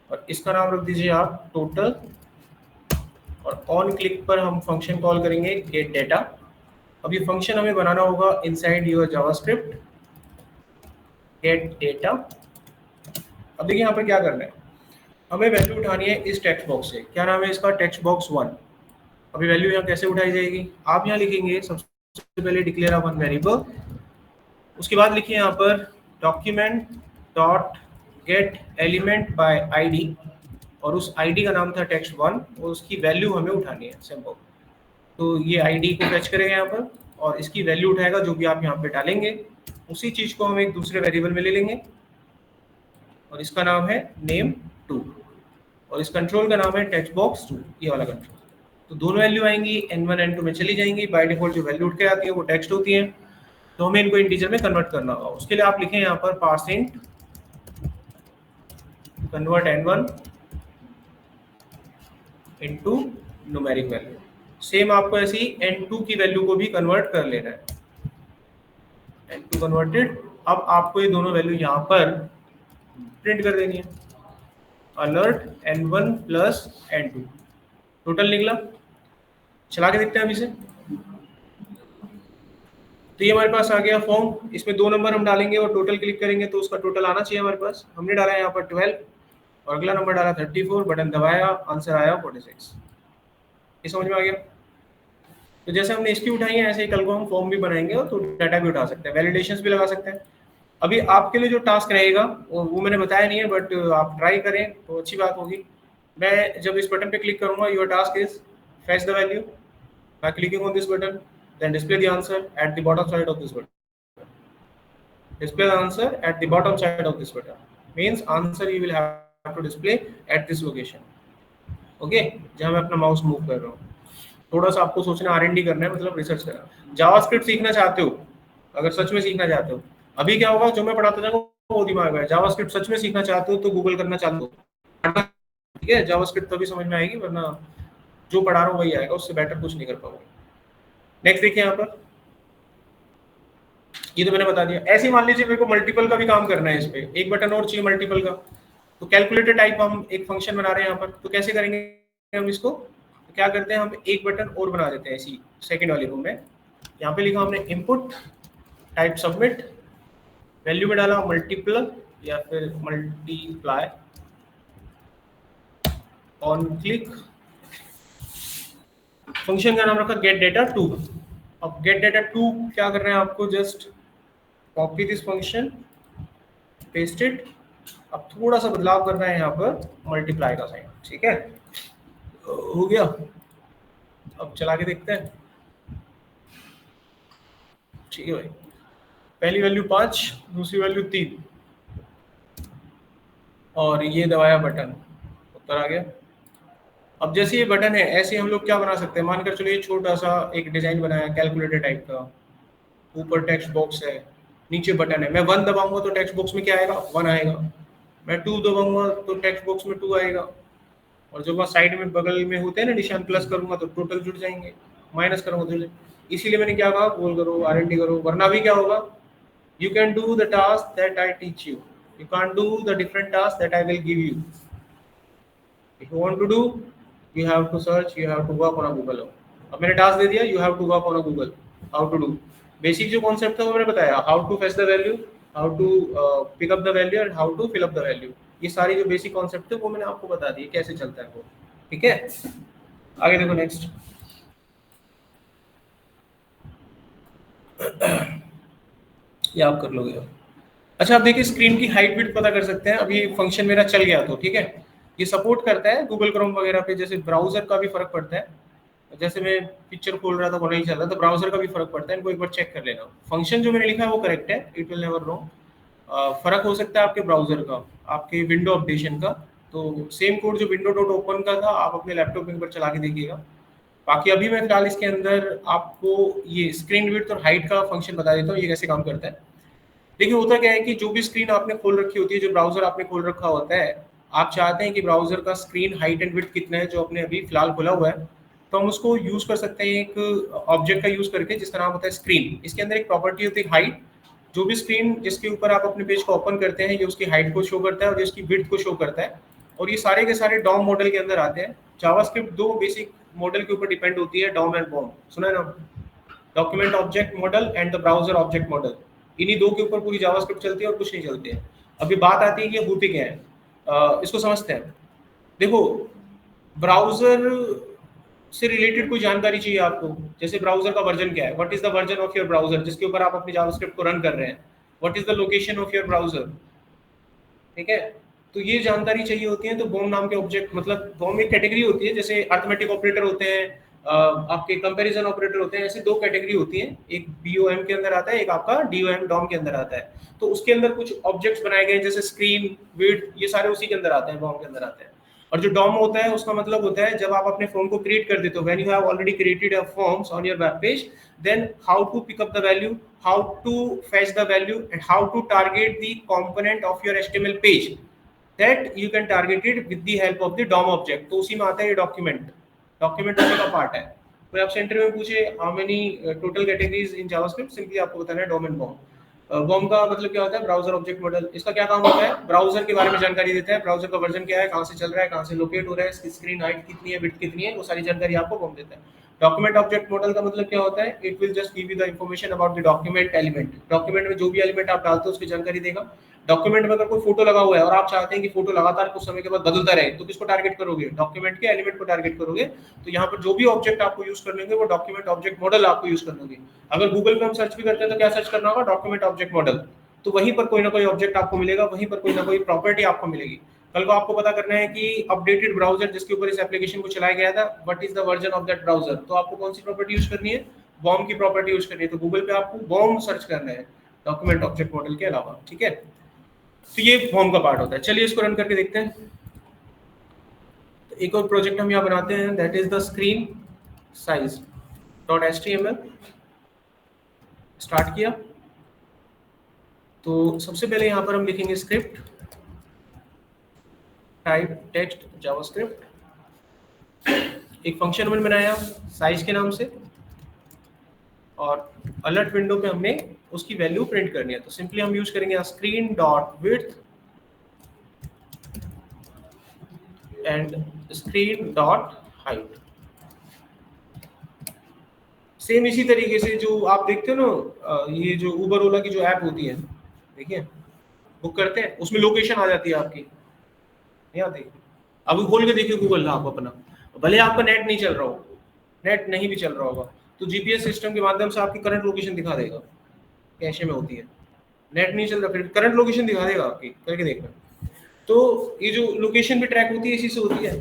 और इसका नाम रख दीजिए आप टोटल, और ऑन क्लिक पर हम फंक्शन कॉल करेंगे गेट डेटा। अब ये फंक्शन हमें बनाना होगा inside your JavaScript gate data. अब देखिए यहाँ पर क्या करना है, हमें वैल्यू उठानी है इस टेक्स्ट बॉक्स से, क्या नाम है इसका, टेक्स्ट बॉक्स 1। अभी वैल्यू यहाँ कैसे उठाई जाएगी, आप यहाँ लिखेंगे सबसे पहले डिक्लेयर वन वेरिएबल, उसके बाद लिखिए यहाँ पर document dot gate element by ID, और उस आईडी का नाम था टेक्स्ट 1 और उसकी वैल्यू हमें उठानी है सिंपल। तो ये आईडी को फेच करेगा यहाँ पर और इसकी वैल्यू उठाएगा जो भी आप यहाँ पे डालेंगे। उसी चीज को हम एक दूसरे वेरिएबल में ले लेंगे और इसका नाम है नेम 2, और इस कंट्रोल का नाम है टेक्स्ट बॉक्स 2, ये वाला कंट्रोल। तो दोनों वैल्यू आएंगी n1 n2 में चली जाएंगी। बाय डिफॉल्ट जो वैल्यू उठ के आती है वो टेक्स्ट होती है, तो हमें इनको इंटीजर में कन्वर्ट करना होगा। उसके लिए आप लिखें यहाँ पर parseInt convert n1 into numeric value. Same आपको ऐसी n2 की वैल्यू को भी कन्वर्ट कर लेना है, n2 कन्वर्टेड। अब आपको ये दोनों वैल्यू यहाँ पर प्रिंट कर देनी है, alert n1 plus n2 total निकला। चला के देखते हैं अभी से। तो ये हमारे पास आ गया फॉर्म, इसमें 2 नंबर हम डालेंगे और टोटल क्लिक करेंगे तो उसका टोटल आना चाहिए हमारे पास। हमने डाला है यहाँ पर 12, और अगला नंबर डाला 34, बटन दबाया, आंसर आया 46। ये समझ में आ गया? तो जैसे हमने इसकी उठाई है ऐसे ही कल को हम फॉर्म भी बनाएंगे और तो डाटा भी उठा सकते हैं, वैलिडेशंस भी लगा सकते हैं। अभी आपके लिए जो टास्क रहेगा वो मैंने बताया नहीं है, बट आप ट्राई करें तो अच्छी बात होगी। मैं जब इस बटन पे क्लिक करूंगा, your task is fetch the value by clicking on this button, then display the answer at the bottom side of this button. Display the answer at the bottom side of this button. Means answer you will have to display at this location. Okay, जहाँ मैं अपना mouse move कर रहा हूँ। थोड़ा सा आपको सोचना, R&D करना है, मतलब रिसर्च करना। जावास्क्रिप्ट सीखना चाहते हो, अगर सच में सीखना चाहते हो, अभी क्या होगा, जो मैं पढ़ाता जाऊंगा वो दिमाग में। जावास्क्रिप्ट सच में सीखना चाहते हो तो गूगल करना चाहते हो, ठीक है? जावास्क्रिप्ट तभी समझ में आएगी, वरना जो पढ़ा रहा हूँ वही आएगा, उससे बेटर कुछ नहीं कर पाओगे। नेक्स्ट देखिए यहाँ पर, ये तो मैंने बता दिया। ऐसे मान लीजिए मेरे को मल्टीपल का भी काम करना है, इस पे एक बटन और चाहिए मल्टीपल का, तो कैलकुलेटर टाइप हम एक फंक्शन बना रहे हैं यहाँ पर। तो कैसे करेंगे हम इसको? तो क्या करते हैं, हम एक बटन और बना देते हैं इसी सेकंड वाली रो में। यहाँ पे लिखा हमने इनपुट, टाइप सबमिट, वैल्यू में डाला मल्टीपल या फिर मल्टीप्लाई, ऑन क्लिक, फंक्शन का नाम रखा गेट डेटा 2। अब गेट डेटा 2 क्या कर रहे हैं आपको, just copy this function, paste it. अब थोड़ा सा बदलाव करना है यहाँ पर, मल्टीप्लाई का साइन, ठीक है? हो गया। अब चला के देखते हैं, ठीक है भाई। पहली वैल्यू 5, दूसरी वैल्यू 3, और ये दबाया बटन, उत्तर आ गया। अब जैसे ये बटन है, ऐसे हम लोग क्या बना सकते हैं, मानकर चलो ये छोटा सा एक डिजाइन बनाया कैलकुलेटर टाइप का, ऊपर टेक्स्ट बॉक्स है, नीचे बटन है। मैं 1 दबाऊंगा तो टेक्स्ट बॉक्स में क्या आएगा, 1 आएगा। मैं 2 दबाऊंगा तो टेक्स्ट बॉक्स में 2 आएगा। और जो वहाँ साइड में बगल में होते हैं ना निशान, प्लस करूंगा तो टोटल जुड़ जाएंगे, माइनस करूंगा तो, इसीलिए मैंने क्या कहा, गोल करो, R&D करो, वरना भी क्या होगा, you can do the task that I teach you, you can't do the different task that I will give you. If you want to do, you have to search, you have to work on a Google। अब मैंने task दे दिया, you have to work on a Google, how to do। Basic जो concept था वो मैंने बताया, how to fetch the value, how to pick up the value and how to fill up the value। ये सारी जो basic concept है वो मैंने आपको बता दी कैसे चलता है वो, ठीक है? आगे देखो नेक्स्ट। ये आप कर लोगे। अच्छा, आप देखिए स्क्रीन की हाइट विड्थ पता कर सकते हैं। अभी फंक्शन मेरा चल गया तो ठीक है, ये सपोर्ट करता है गूगल क्रोम वगैरह पे, जैसे ब्राउजर का भी फर्क पड़ता है। जैसे मैं पिक्चर खोल रहा था वो नहीं चल रहा, तो ब्राउजर का भी फर्क पड़ता है, इनको एक बार चेक कर लेना। फंक्शन जो मैंने लिखा है वो करेक्ट है, इट विल नेवर रॉन्ग। फर्क हो सकता है आपके ब्राउजर का, आपके विंडो अपडेशन का। तो सेम कोड जो विंडो डॉट ओपन का था, आप अपने लैपटॉप में एक बार चला के देखिएगा। बाकी अभी मैं फिलहाल इसके अंदर आपको ये स्क्रीन विड्थ और हाइट का फंक्शन बता देता हूँ, ये कैसे काम करता है। देखिए होता क्या है कि जो भी स्क्रीन आपने खोल रखी होती है, जो ब्राउजर आपने खोल रखा होता है, आप चाहते हैं कि ब्राउजर का स्क्रीन हाइट एंड विड्थ कितना है जो अपने अभी फिलहाल खुला हुआ है, तो हम उसको यूज कर सकते हैं एक ऑब्जेक्ट का यूज करके जिसका नाम होता है स्क्रीन। इसके अंदर एक प्रॉपर्टी होती है हाइट। जो भी स्क्रीन जिसके ऊपर आप अपने पेज को ओपन करते हैं, ये उसकी हाइट को शो करता है और इसकी विड्थ को शो करता है। और ये सारे के सारे डॉम मॉडल के अंदर आते हैं। जावास्क्रिप्ट 2 बेसिक मॉडल के ऊपर डिपेंड होती है, डॉम एंड बॉम, सुना है ना? Document object model and the browser object model, इन्हीं दो के ऊपर पूरी जावास्क्रिप्ट चलती है और कुछ नहीं चलती है। अभी बात आती है कि होती क्या है, इसको समझते हैं। देखो, ब्राउजर से रिलेटेड कोई जानकारी चाहिए आपको, जैसे ब्राउजर का वर्जन क्या है, what is the version of your browser जिसके ऊपर आप अपनी जावास्क्रिप्ट को रन कर रहे हैं, what is the location of your browser, ठीक है? तो ये जानकारी चाहिए होती है। तो बॉम नाम के ऑब्जेक्ट, मतलब बॉम एक कैटेगरी होती है, जैसे अरिथमेटिक ऑपरेटर होते हैं, आपके कंपैरिजन ऑपरेटर होते हैं, ऐसे 2 कैटेगरी होती हैं। एक BOM के अंदर आता है, एक आपका DOM डॉम के अंदर आता है। तो उसके अंदर कुछ ऑब्जेक्ट्स बनाए गए हैं, जैसे स्क्रीन, विड्थ, ये सारे उसी के अंदर आते हैं, बॉम के अंदर आते हैं। और जो डॉम होता है उसका मतलब होता है जब आप अपने फॉर्म को क्रिएट कर देते हो, when you have already created a forms on your web page, then how to pick up the value, how to fetch the value and how to target the component of your HTML page, that you can target it with the help of the DOM object. तो उसी में आता है ये document उसी का part है। कोई आपसे इंटरव्यू में पूछे how many total categories in JavaScript, simply आपको बताना है डॉम एंड बॉम। बॉम का मतलब क्या होता है, ब्राउजर ऑब्जेक्ट मॉडल। इसका क्या काम होता है, ब्राउजर के बारे में जानकारी देता है, ब्राउजर का वर्जन क्या है, कहाँ से चल रहा है, कहाँ से लोकेट हो रहा है, इसकी स्क्रीन हाइट कितनी है, विड्थ कितनी है, वो सारी जानकारी आपको बॉम देता है। डॉक्यूमेंट ऑब्जेक्ट मॉडल का मतलब क्या होता है, it will just give you the information about the document element. Document में जो भी एलिमेंट आप डालते हो उसकी जानकारी देगा। डॉक्यूमेंट में अगर कोई फोटो लगा हुआ है और आप चाहते हैं कि फोटो लगातार कुछ समय के बाद बदलता रहे, तो किसको टारगेट करोगे, डॉक्यूमेंट के एलिमेंट को टारगेट करोगे। तो यहाँ पर जो भी ऑब्जेक्ट आपको यूज करने होंगे वो डॉक्यूमेंट ऑब्जेक्ट मॉडल आपको यूज करने होंगे। अगर गूगल पे हम सर्च भी करते हैं तो क्या सर्च करना होगा, डॉक्यूमेंट ऑब्जेक्ट मॉडल। तो वहीं पर कोई ना कोई ऑब्जेक्ट आपको मिलेगा, वहीं पर कोई ना कोई प्रॉपर्टी आपको मिलेगी। कल को आपको पता करना है कि अपडेटेड ब्राउजर जिसके ऊपर इस एप्लीकेशन को चलाया गया था, what is the version of that browser, तो आपको कौन सी प्रॉपर्टी यूज करनी है, बॉम की प्रॉपर्टी यूज करनी है। तो गूगल पे आपको बॉम सर्च करना है डॉक्यूमेंट ऑब्जेक्ट मॉडल के अलावा, ठीक है। तो ये बॉम का पार्ट होता है। चलिए इसको रन करके देखते हैं। तो एक और प्रोजेक्ट हम यहाँ बनाते हैं, that is the screen size dot HTML। Start किया तो सबसे पहले यहाँ पर हम लिखेंगे स्क्रिप्ट टाइप टेक्स्ट जावास्क्रिप्ट। एक फंक्शन हमने बनाया साइज के नाम से, और अलर्ट विंडो पे हमने उसकी वैल्यू प्रिंट करनी है। तो सिंपली हम यूज करेंगे screen dot width and screen dot height. Same इसी तरीके से जो आप देखते हो ना, ये जो उबर ओला की जो ऐप होती है, देखिए बुक करते हैं उसमें लोकेशन आ जाती है आपकी, नहीं आती। अब खोल के देखिए गूगल आप अपना, भले आपका नेट नहीं चल रहा हो, नेट नहीं भी चल रहा होगा तो जीपीएस सिस्टम के माध्यम से आपकी करंट लोकेशन दिखा देगा। कैशे में होती है, नेट नहीं चल रहा फिर करंट लोकेशन दिखा देगा आपकी, करके देखना। तो ये जो लोकेशन भी ट्रैक होती है इसी से होती है,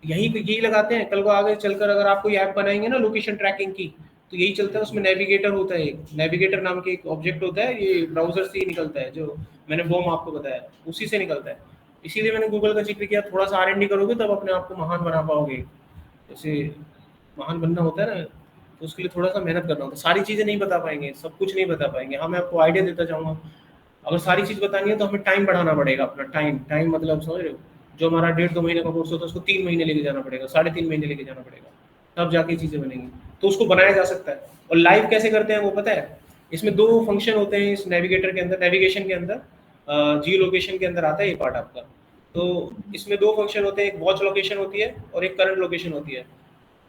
यही लगाते हैं। कल को आगे चलकर अगर आप कोई ऐप बनाएंगे ना लोकेशन ट्रैकिंग की, तो यही चलता है। उसमें नेविगेटर होता है, एक नेविगेटर नाम के एक ऑब्जेक्ट होता है, ये ब्राउजर से ही निकलता है, जो मैंने बॉम आपको बताया उसी से निकलता है। इसीलिए मैंने गूगल का जिक्र किया। थोड़ा सा R&D करोगे तब अपने आप को महान बना पाओगे। जैसे महान बनना होता है ना, तो उसके लिए थोड़ा सा मेहनत करना होता है। सारी चीज़ें नहीं बता पाएंगे, सब कुछ नहीं बता पाएंगे। हाँ मैं आपको आइडिया देता जाऊँगा। अगर सारी चीज़ बतानी है तो हमें टाइम बढ़ाना पड़ेगा अपना। टाइम मतलब समझ रहे हो, जो हमारा 1.5-2 महीने का कोर्स होता है उसको 3 महीने लेके जाना पड़ेगा, 3.5 महीने लेके जाना पड़ेगा, तब जाके चीज़ें बनेंगी। तो उसको बनाया जा सकता है। और लाइव कैसे करते हैं वो पता है, इसमें 2 फंक्शन होते हैं इस नेविगेटर के अंदर, नेविगेशन के अंदर, जियो लोकेशन के अंदर आता है ये पार्ट आपका। तो इसमें 2 फंक्शन होते हैं, एक वॉच लोकेशन होती है और एक करंट लोकेशन होती है।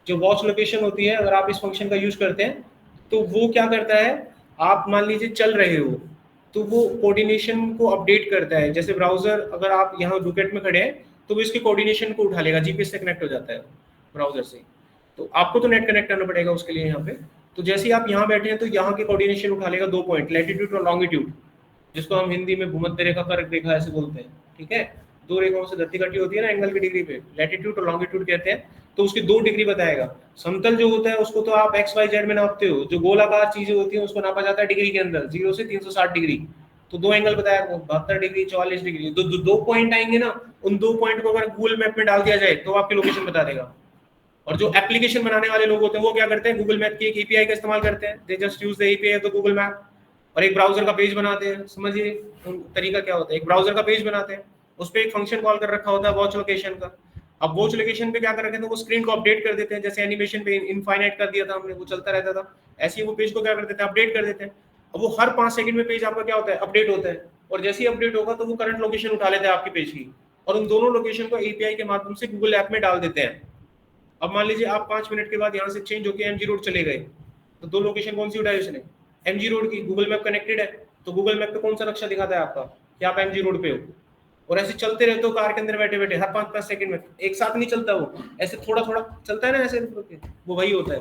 जो वॉच लोकेशन होती है, अगर आप इस फंक्शन का यूज करते हैं तो वो क्या करता है, आप मान लीजिए चल रहे हो तो वो कोऑर्डिनेशन को अपडेट करता है। जैसे ब्राउजर, अगर आप यहाँ डुकेट में खड़े हैं तो वो इसके कोऑर्डिनेशन को उठा लेगा, जीपीएस से कनेक्ट हो जाता है ब्राउजर से। तो आपको तो नेट कनेक्ट करना पड़ेगा उसके लिए यहाँ पे। तो जैसे ही आप यहाँ बैठे हैं तो यहाँ के कोऑर्डिनेशन उठा लेगा 2 पॉइंट, लैटिट्यूड और लॉन्गिट्यूड, जिसको हम हिंदी में भूमध्य रेखा, कर्क रेखा ऐसे बोलते हैं, ठीक है। 2 रेखाओं से धरती कटी होती है ना एंगल की डिग्री पे, लैटिट्यूड और लॉन्गिट्यूड कहते हैं। तो उसकी 2 डिग्री बताएगा। समतल जो होता है उसको तो आप XYZ में नापते हो, जो गोलाकार चीजें होती हैं उसको नापा जाता है डिग्री के अंदर, 0 से 360 डिग्री। तो 2 एंगल बताया, 72 डिग्री, 44 डिग्री। तो 2 पॉइंट आएंगे ना, उन 2 पॉइंट को अगर गूगल मैप में डाल दिया जाए तो आपकी लोकेशन बता देगा। और जो एप्लीकेशन बनाने वाले लोग होते हैं वो क्या करते हैं, गूगल मैप की एक एपीआई का इस्तेमाल करते हैं। They just use the API of the Google map, और एक ब्राउजर का पेज बनाते हैं। समझिए तरीका क्या होता है, एक ब्राउजर का पेज बनाते हैं, उस पर एक फंक्शन कॉल कर रखा होता है वॉच लोकेशन का। अब वॉच लोकेशन पे क्या कर रखे हैं, तो वो स्क्रीन को अपडेट कर देते हैं। जैसे एनिमेशन पे इनफाइनाइट कर दिया था हमने, वो चलता रहता था, ऐसे ही वो पेज को क्या कर देते हैं, अपडेट कर देते हैं। अब वो हर 5 सेकंड में पेज आपका क्या होता है, अपडेट होता है। और जैसे ही अपडेट होगा तो वो करंट लोकेशन उठा लेते हैं आपके पेज की, और उन दोनों लोकेशन को एपीआई के माध्यम से गूगल ऐप में डाल देते हैं। अब मान लीजिए आप 5 मिनट के बाद यहाँ से चेंज होकर एमजी रोड चले गए, तो 2 लोकेशन कौन सी उठाई उसने, एमजी रोड की। गूगल मैप कनेक्टेड है तो गूगल मैप पे कौन सा नक्शा दिखाता है आपका कि आप एमजी रोड पे हो। और ऐसे चलते रहते हो कार के अंदर बैठे बैठे, हर 5-5 सेकंड में, एक साथ नहीं चलता वो, ऐसे थोड़ा थोड़ा चलता है ना ऐसे, वो वही होता है।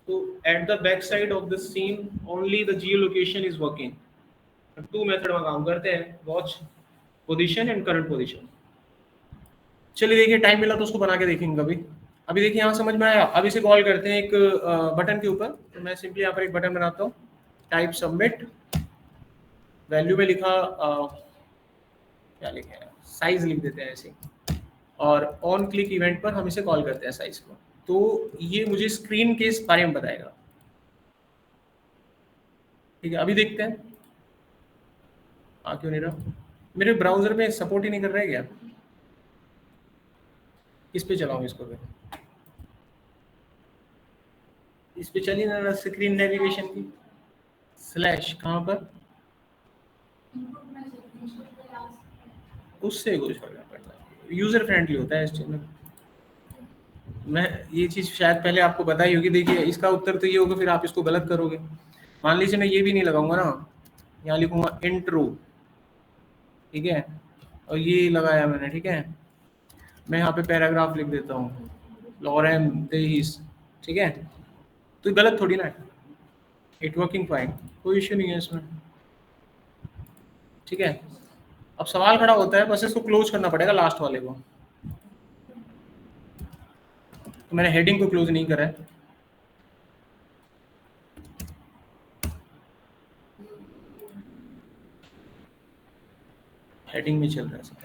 तो at the back side of the seen only the Jio location is working. 2 method में काम करते हैं, watch position and current position. चलिए देखिए टाइम मिला तो उसको बना के देखेंगे कभी। अभी देखिए यहाँ समझ में आया। अब इसे कॉल करते हैं एक बटन के ऊपर। तो मैं सिंपली यहाँ पर एक बटन बनाता हूँ, टाइप सबमिट, वैल्यू में लिखा क्या लिखे हैं, साइज लिख देते हैं ऐसे, और ऑन क्लिक इवेंट पर हम इसे कॉल करते हैं साइज को। तो ये मुझे स्क्रीन के इस बारे में बताएगा, ठीक है। अभी देखते हैं क्यों नहीं रहा, मेरे ब्राउजर में सपोर्ट ही नहीं कर रहा है क्या, किस पे चलाऊं इसको फिर, इस पे चलिए ना, स्क्रीन नेविगेशन की स्लैश कहाँ पर, उससे कुछ फर्क नहीं पड़ता, यूजर फ्रेंडली होता है इस चीज में। मैं ये चीज शायद पहले आपको बताई होगी। देखिए इसका उत्तर तो ये होगा, फिर आप इसको गलत करोगे। मान लीजिए मैं ये भी नहीं लगाऊंगा ना, यहाँ लिखूंगा इंट्रो, ठीक है, और ये लगाया मैंने, ठीक है, मैं यहाँ पे पैराग्राफ लिख देता हूँ लॉरेन देहिस, ठीक है, तो गलत थोड़ी ना है, इट वर्किंग फाइन, कोई इश्यू नहीं है इसमें, ठीक है। अब सवाल खड़ा होता है, बस इसको क्लोज करना पड़ेगा लास्ट वाले को, तो मैंने हेडिंग को क्लोज नहीं करा है। हेडिंग में चल रहा है सब।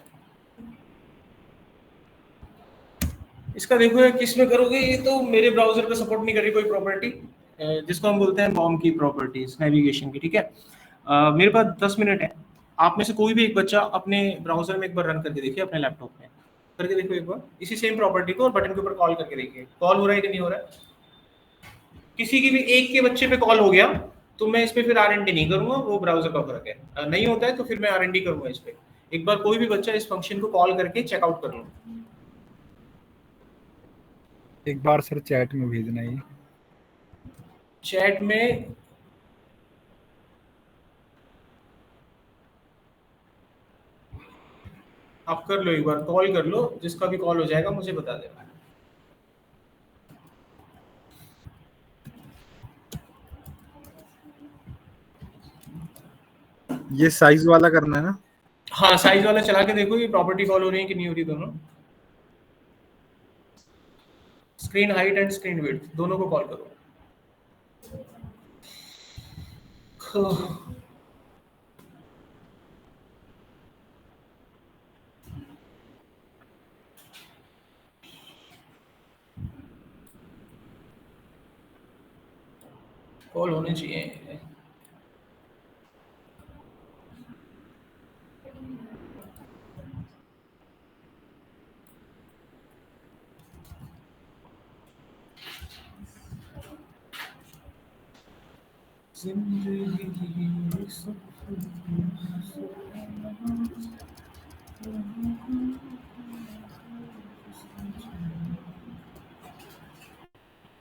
इसका देखो ये किस में करोगे, ये तो मेरे ब्राउजर पे सपोर्ट नहीं कर रही कोई प्रॉपर्टी, जिसको हम बोलते हैं बॉम की प्रॉपर्टीज नेविगेशन की, ठीक है। मेरे पास 10 मिनट है, आप में से कोई भी एक बच्चा अपने ब्राउजर में एक बार रन करके देखिए, अपने लैपटॉप में करके देखो एक बार इसी सेम प्रॉपर्टी को, और बटन के ऊपर कॉल करके देखिए कॉल हो रहा है कि नहीं हो रहा है। किसी की भी एक के बच्चे पे कॉल हो गया तो मैं इस पे फिर R&D नहीं करूंगा, वो ब्राउजर का फर्क है। नहीं होता है तो फिर मैं R&D करूंगा इस पे। एक बार कोई भी बच्चा इस फंक्शन को कॉल करके चेकआउट कर लो। एक बार सर चैट में भेजना है। चैट में आप कर लो, एक बार कॉल कर लो, जिसका भी कॉल हो जाएगा मुझे बता देना। ये साइज वाला करना है ना? हाँ साइज वाला चला के देखो ये प्रॉपर्टी कॉल हो रही है कि नहीं हो रही, दोनों screen height and screen width दोनों को कॉल करो। कॉल होने चाहिए।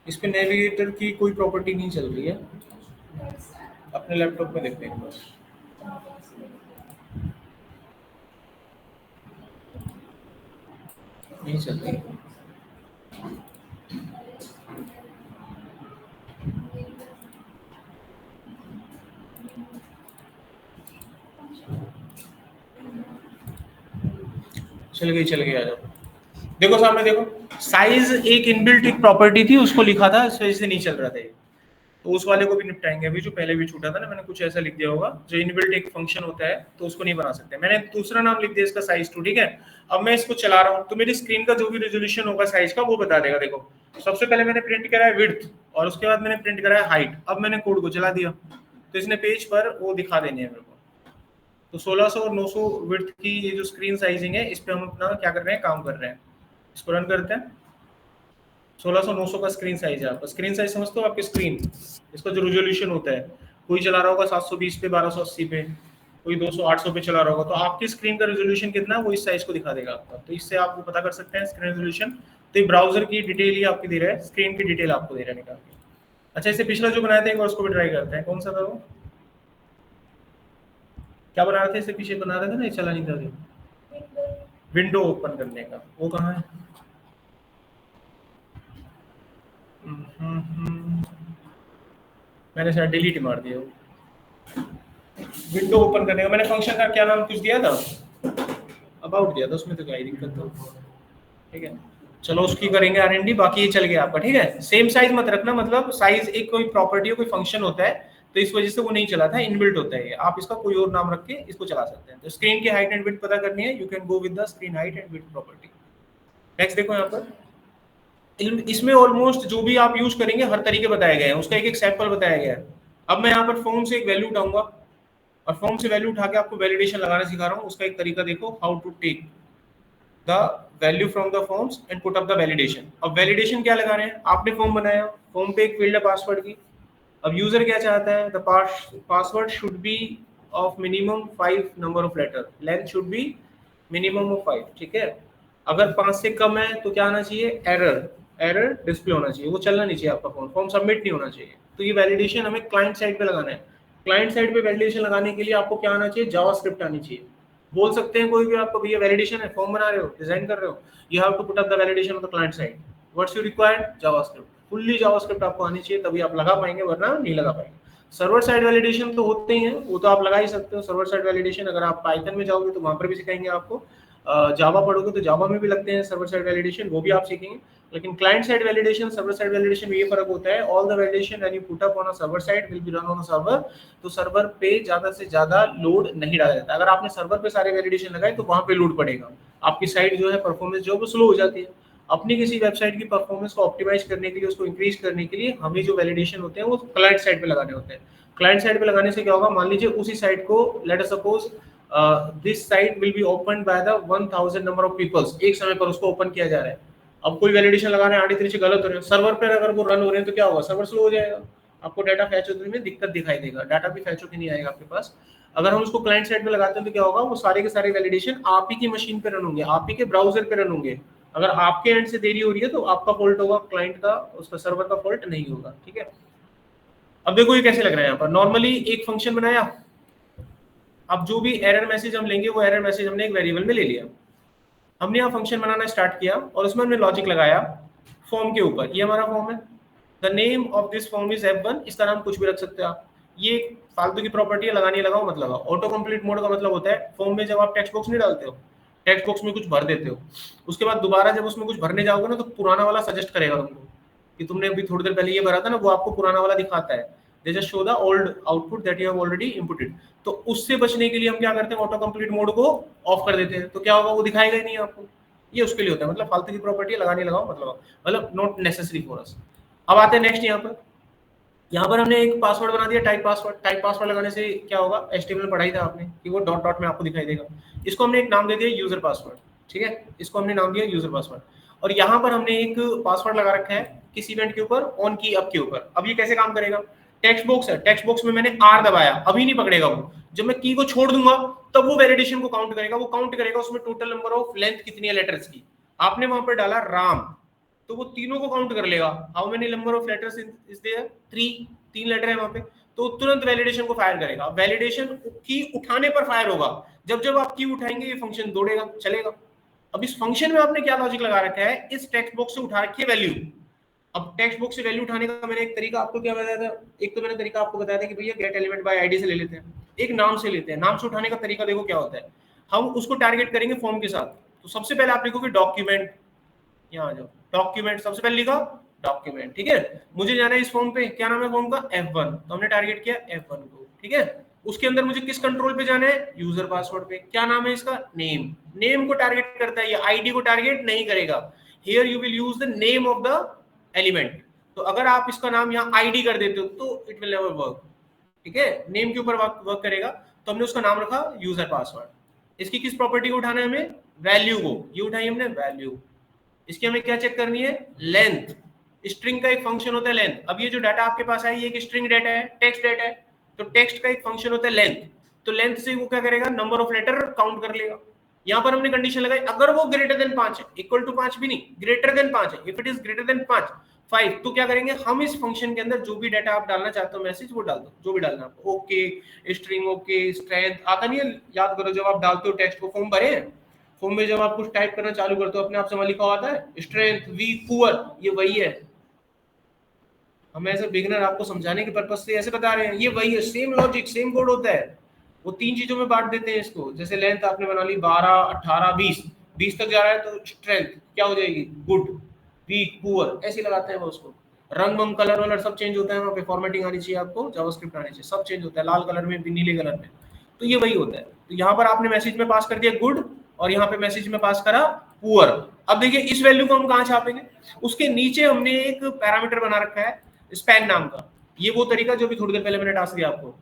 इस पे नेविगेटर की कोई प्रॉपर्टी नहीं चल रही है, अपने लैपटॉप में देखते हैं बस। नहीं चल रही। चल गई आ जाओ। देखो सामने देखो, साइज एक इनबिल्ट एक प्रॉपर्टी थी, उसको लिखा था, इस वजह से नहीं चल रहा था ये, तो उस वाले को भी निपटाएंगे। अभी जो पहले भी छूटा था ना, मैंने कुछ ऐसा लिख दिया होगा, जो इनबिल्ट एक फंक्शन होता है तो उसको नहीं बना सकते। मैंने दूसरा नाम लिख दिया इसका साइज 2, ठीक है। अब मैं इसको चला रहा हूँ तो मेरी स्क्रीन का जो भी रेजोल्यूशन होगा साइज का वो बता देगा। देखो सबसे पहले मैंने प्रिंट करा है विड्थ, और उसके बाद मैंने प्रिंट करा है हाइट। अब मैंने कोड को चला दिया तो इसने पेज पर वो दिखा देनी है मेरे को। तो 1600 और 900 विड्थ की ये जो स्क्रीन साइजिंग है, इस पे हम अपना क्या कर रहे हैं, काम कर रहे हैं। इसको रन करते हैं। 1600 900 का स्क्रीन साइज है आपका। स्क्रीन साइज समझते हो, आपकी स्क्रीन, इसका जो रेजोल्यूशन होता है, कोई चला रहा होगा 720 पे, 1280 पे, कोई 200 800 पे चला रहा होगा, तो आपकी स्क्रीन का रेजोल्यूशन कितना है वो इस साइज को दिखा देगा आपका। तो इससे आप वो पता कर सकते हैं स्क्रीन रेजोल्यूशन। तो ये ब्राउजर की डिटेल ही आपकी दे रहा है, स्क्रीन की डिटेल आपको दे रहा है निकाल के। अच्छा, इससे पिछला जो बनाया था एक बार उसको भी ट्राई करते हैं। कौन सा था वो, क्या बना रहे थे इससे पीछे, बना रहे थे ना, ये चला नहीं था, विंडो ओपन करने का, वो कहाँ है? मैंने शायद डिलीट मार दिया। विंडो ओपन करने का मैंने फंक्शन का क्या नाम कुछ दिया था, अबाउट दिया था, उसमें तो क्या ही दिक्कत था। ठीक है, चलो उसकी करेंगे R&D। बाकी ये चल गया आपका, ठीक है। सेम साइज मत रखना, मतलब साइज एक कोई प्रॉपर्टी हो, कोई फंक्शन होता है, तो इस वजह से वो नहीं चला था, इनबिल्ट होता है ये। आप इसका कोई और नाम रख के इसको चला सकते हैं। तो स्क्रीन की हाइट एंड विड्थ पता करनी है, you can go with the screen height and width property. Next देखो यहाँ पर, इसमें ऑलमोस्ट जो भी आप यूज करेंगे हर तरीके बताए गए हैं, उसका एक एक सैंपल बताया गया है। अब मैं यहाँ पर फॉर्म से एक वैल्यू उठाऊंगा, और फॉर्म से वैल्यू उठा के आपको वैलिडेशन लगाना सिखा रहा हूँ। उसका एक तरीका देखो, how to take the value from the forms and put up the validation. अब वैलिडेशन क्या लगा रहे हैं, आपने फॉर्म बनाया, फॉर्म पे एक फील्ड है पासवर्ड की। अब यूजर क्या चाहता है, the password should be of minimum 5 number of letter, length should be minimum of 5, ठीक है। अगर 5 से कम है तो क्या आना चाहिए, एरर, एरर डिस्प्ले होना चाहिए, वो चलना नहीं चाहिए आपका फॉर्म सबमिट नहीं होना चाहिए। तो ये वैलिडेशन हमें क्लाइंट साइड पे लगाना है। क्लाइंट साइड पे वैलिडेशन लगाने के लिए आपको क्या आना चाहिए, जावास्क्रिप्ट आनी चाहिए। बोल सकते हैं कोई भी आपको, भैया वैलिडेशन है, फॉर्म बना रहे हो, डिजाइन कर रहे हो, you have to put up the validation on the client side, what's you required, JavaScript, fully JavaScript आपको आनी चाहिए, तभी आप लगा पाएंगे, वरना नहीं लगा पाएंगे। सर्वर साइड वैलिडेशन तो होते ही हैं, वो तो आप लगा ही सकते हो। सर्वर साइड वैलिडेशन अगर आप पाइथन में जाओगे तो वहां पर भी सिखाएंगे आपको, जावा पढ़ोगे तो जावा में भी लगते हैं सर्वर साइड वैलिडेशन, वो भी आप सीखेंगे। लेकिन client side validation, server side validation में ये फर्क होता है, all the validation when you put up on a server side will be run on a server, तो सर्वर पे ज्यादा से ज्यादा लोड नहीं डाला जाता। अगर आपने सर्वर पे सारे वैलिडेशन लगाए तो वहां पे लोड पड़ेगा, आपकी साइट जो है परफॉर्मेंस जो है वो स्लो हो जाती है। अपनी किसी वेबसाइट की परफॉर्मेंस को ऑप्टिमाइज करने के लिए, उसको इंक्रीज करने के लिए हमें जो वैलिडेशन होते हैं वो क्लाइंट साइड पे लगाने होते हैं। क्लाइंट साइड पे लगाने से क्या होगा, मान लीजिए उसी साइट को, let us suppose this site will be open by the 1000 number of peoples, एक समय पर उसको ओपन किया जा रहा है। अब कोई वैलिडेशन लगा रहे हैं, आड़ी तरीके गलत हो रहे हैं, सर्वर पर अगर वो रन हो रहे हैं तो क्या होगा, सर्वर स्लो हो जाएगा, आपको डाटा फैच होने में दिक्कत दिखाई देगा, डाटा भी फैच होकर नहीं आएगा आपके पास। अगर हम उसको क्लाइंट साइड पे लगाते हैं तो क्या होगा, वो सारे के सारे वैलिडेशन आप ही की मशीन पे रन होंगे, आप ही के ब्राउजर पे रन होंगे। अगर आपके एंड से देरी हो रही है तो आपका फॉल्ट होगा, क्लाइंट का, उसका सर्वर का फॉल्ट नहीं होगा, ठीक है। अब देखो ये कैसे लग रहा है, यहाँ पर नॉर्मली एक फंक्शन बनाया, अब जो भी एरर मैसेज हम लेंगे वो एरर मैसेज हमने एक वेरिएबल में ले लिया, हमने यहाँ फंक्शन बनाना स्टार्ट किया और उसमें हमने लॉजिक लगाया फॉर्म के ऊपर। ये हमारा फॉर्म है, the name of this form is F1, इसका नाम कुछ भी रख सकते हो आप, ये फालतू की प्रॉपर्टी है, लगानी लगाओ मत लगाओ। ऑटो कंप्लीट मोड का मतलब होता है फॉर्म में जब आप टेक्स्ट बॉक्स नहीं डालते हो, टेक्स्ट बॉक्स में कुछ भर देते हो, उसके बाद दोबारा जब उसमें कुछ भरने जाओगे ना तो पुराना वाला सजेस्ट करेगा तुमको कि तुमने अभी थोड़ी देर पहले ये भरा था ना, वो आपको पुराना वाला दिखाता है, they just show the old output that you have already inputted. तो उससे बचने के लिए हम क्या करते हैं, ऑटो कंप्लीट मोड को ऑफ कर देते हैं, तो क्या होगा, वो दिखाएगा ही नहीं आपको। ये उसके लिए होता है, मतलब फालतू की प्रॉपर्टी लगानी लगाओ मतलब नॉट नेसेसरी फॉर अस। अब आते हैं नेक्स्ट, यहाँ पर हमने एक पासवर्ड बना दिया, टाइप पासवर्ड। टाइप पासवर्ड लगाने से क्या होगा, HTML पढ़ाई था आपने कि वो डॉट डॉट में आपको दिखाई देगा। इसको हमने एक नाम दे दिया यूजर पासवर्ड, ठीक है, इसको हमने नाम दिया यूजर पासवर्ड। और यहाँ पर हमने एक पासवर्ड लगा रखा है किस इवेंट के ऊपर, ऑन की अप के ऊपर। अब ये कैसे काम करेगा, टेक्स्ट बॉक्स है, टेक्स्ट बॉक्स में मैंने R दबाया, अभी नहीं पकड़ेगा वो, जब मैं की को छोड़ दूंगा तब वो वैलिडेशन को काउंट करेगा, वो काउंट करेगा उसमें टोटल नंबर ऑफ लेंथ कितनी है लेटर्स की। आपने वहां पर डाला राम, तो वो तीनों को काउंट कर लेगा, how many number of letters is there, 3 letter है वहां पे, तो तुरंत वैलिडेशन को फायर करेगा। वैलिडेशन की उठाने पर फायर होगा, जब जब आप की उठाएंगे ये फंक्शन दौड़ेगा चलेगा। अब इस फंक्शन में आपने क्या लॉजिक लगा रखा है, इस टेक्स्ट बॉक्स से उठा रखी है वैल्यू। अब टेक्स्ट बॉक्स से वैल्यू उठाने का मैंने एक तरीका आपको क्या बताया था, एक तो मैंने तरीका आपको बताया था कि भैया गेट एलिमेंट बाय आईडी से ले लेते हैं, एक नाम से लेते हैं। नाम से उठाने का तरीका देखो क्या होता है, हम उसको टारगेट करेंगे फॉर्म के साथ। तो सबसे पहले आप लिखोगे डॉक्यूमेंट, यहाँ आ जाओ, डॉक्यूमेंट सबसे पहले लिखा डॉक्यूमेंट, ठीक है, मुझे जाना है इस फॉर्म पे, क्या नाम है फॉर्म का, F1, तो हमने टारगेट किया F1 को, ठीक है। उसके अंदर मुझे किस कंट्रोल पे जाना है, यूजर पासवर्ड पे, क्या नाम है इसका, नेम, नेम को टारगेट करता है, ये आईडी को टारगेट नहीं करेगा। Here you will use the name of the element, तो अगर आप इसका नाम यहाँ आईडी कर देते हो तो इट विल नेवर वर्क, ठीक है, नेम के ऊपर वर्क करेगा। तो हमने उसका नाम रखा यूजर पासवर्ड। इसकी किस प्रॉपर्टी को उठाना है हमें, वैल्यू को, ये उठाई हमने वैल्यू। इसकी हमें क्या चेक करनी है, लेंथ, स्ट्रिंग का एक फंक्शन होता है लेंथ। अब ये जो डाटा आपके पास है ये एक स्ट्रिंग डाटा है, टेक्स्ट डाटा है, तो टेक्स्ट का एक फंक्शन होता है लेंथ, तो लेंथ से वो क्या करेगा, नंबर ऑफ लेटर काउंट कर लेगा। यहाँ पर हमने कंडीशन लगाई, अगर वो ग्रेटर देन 5 है, इक्वल टू 5 भी नहीं, ग्रेटर देन 5 है, if it is greater then 5 तो क्या करेंगे हम, इस फंक्शन के अंदर जो भी डाटा आप डालना चाहते हो मैसेज वो डाल दो, जो भी डालना आपको, ओके स्ट्रिंग, ओके स्ट्रेंथ, आता नहीं है, याद करो जब आप डालते हो टेक्स्ट को, फॉर्म भरे, फॉर्म में जब आप कुछ टाइप करना चालू करते हो अपने आप से वहां लिखा आता है स्ट्रेंथ, वीक, पुअर, ये वही है। हम ऐसे बिगिनर आपको समझाने के पर्पज से ऐसे बता रहे हैं, ये वही है, सेम लॉजिक सेम कोड होता है। वो 3 चीजों में बांट देते हैं इसको, जैसे लेंथ आपने बना ली 12, 18, 20 तक जा रहा है तो स्ट्रेंथ क्या हो जाएगी, गुड, वीक, पुअर, ऐसे लगाते हैं वो उसको। रंग मंग कलर वलर सब चेंज होता है, वहाँ पे फॉर्मेटिंग आनी चाहिए आपको, जावास्क्रिप्ट आनी चाहिए, सब चेंज होता है, लाल कलर में भी नीले कलर में, तो ये वही होता है। तो यहाँ पर आपने मैसेज में पास कर दिया गुड, और यहाँ पे मैसेज में पास करा पुअर। अब देखिए इस वैल्यू को हम कहाँ छापेंगे, उसके नीचे हमने एक पैरामीटर बना रखा है स्पैन नाम का, ये वो तरीका जो भी थोड़ी देर पहले मैंने टास्क दिया आपको,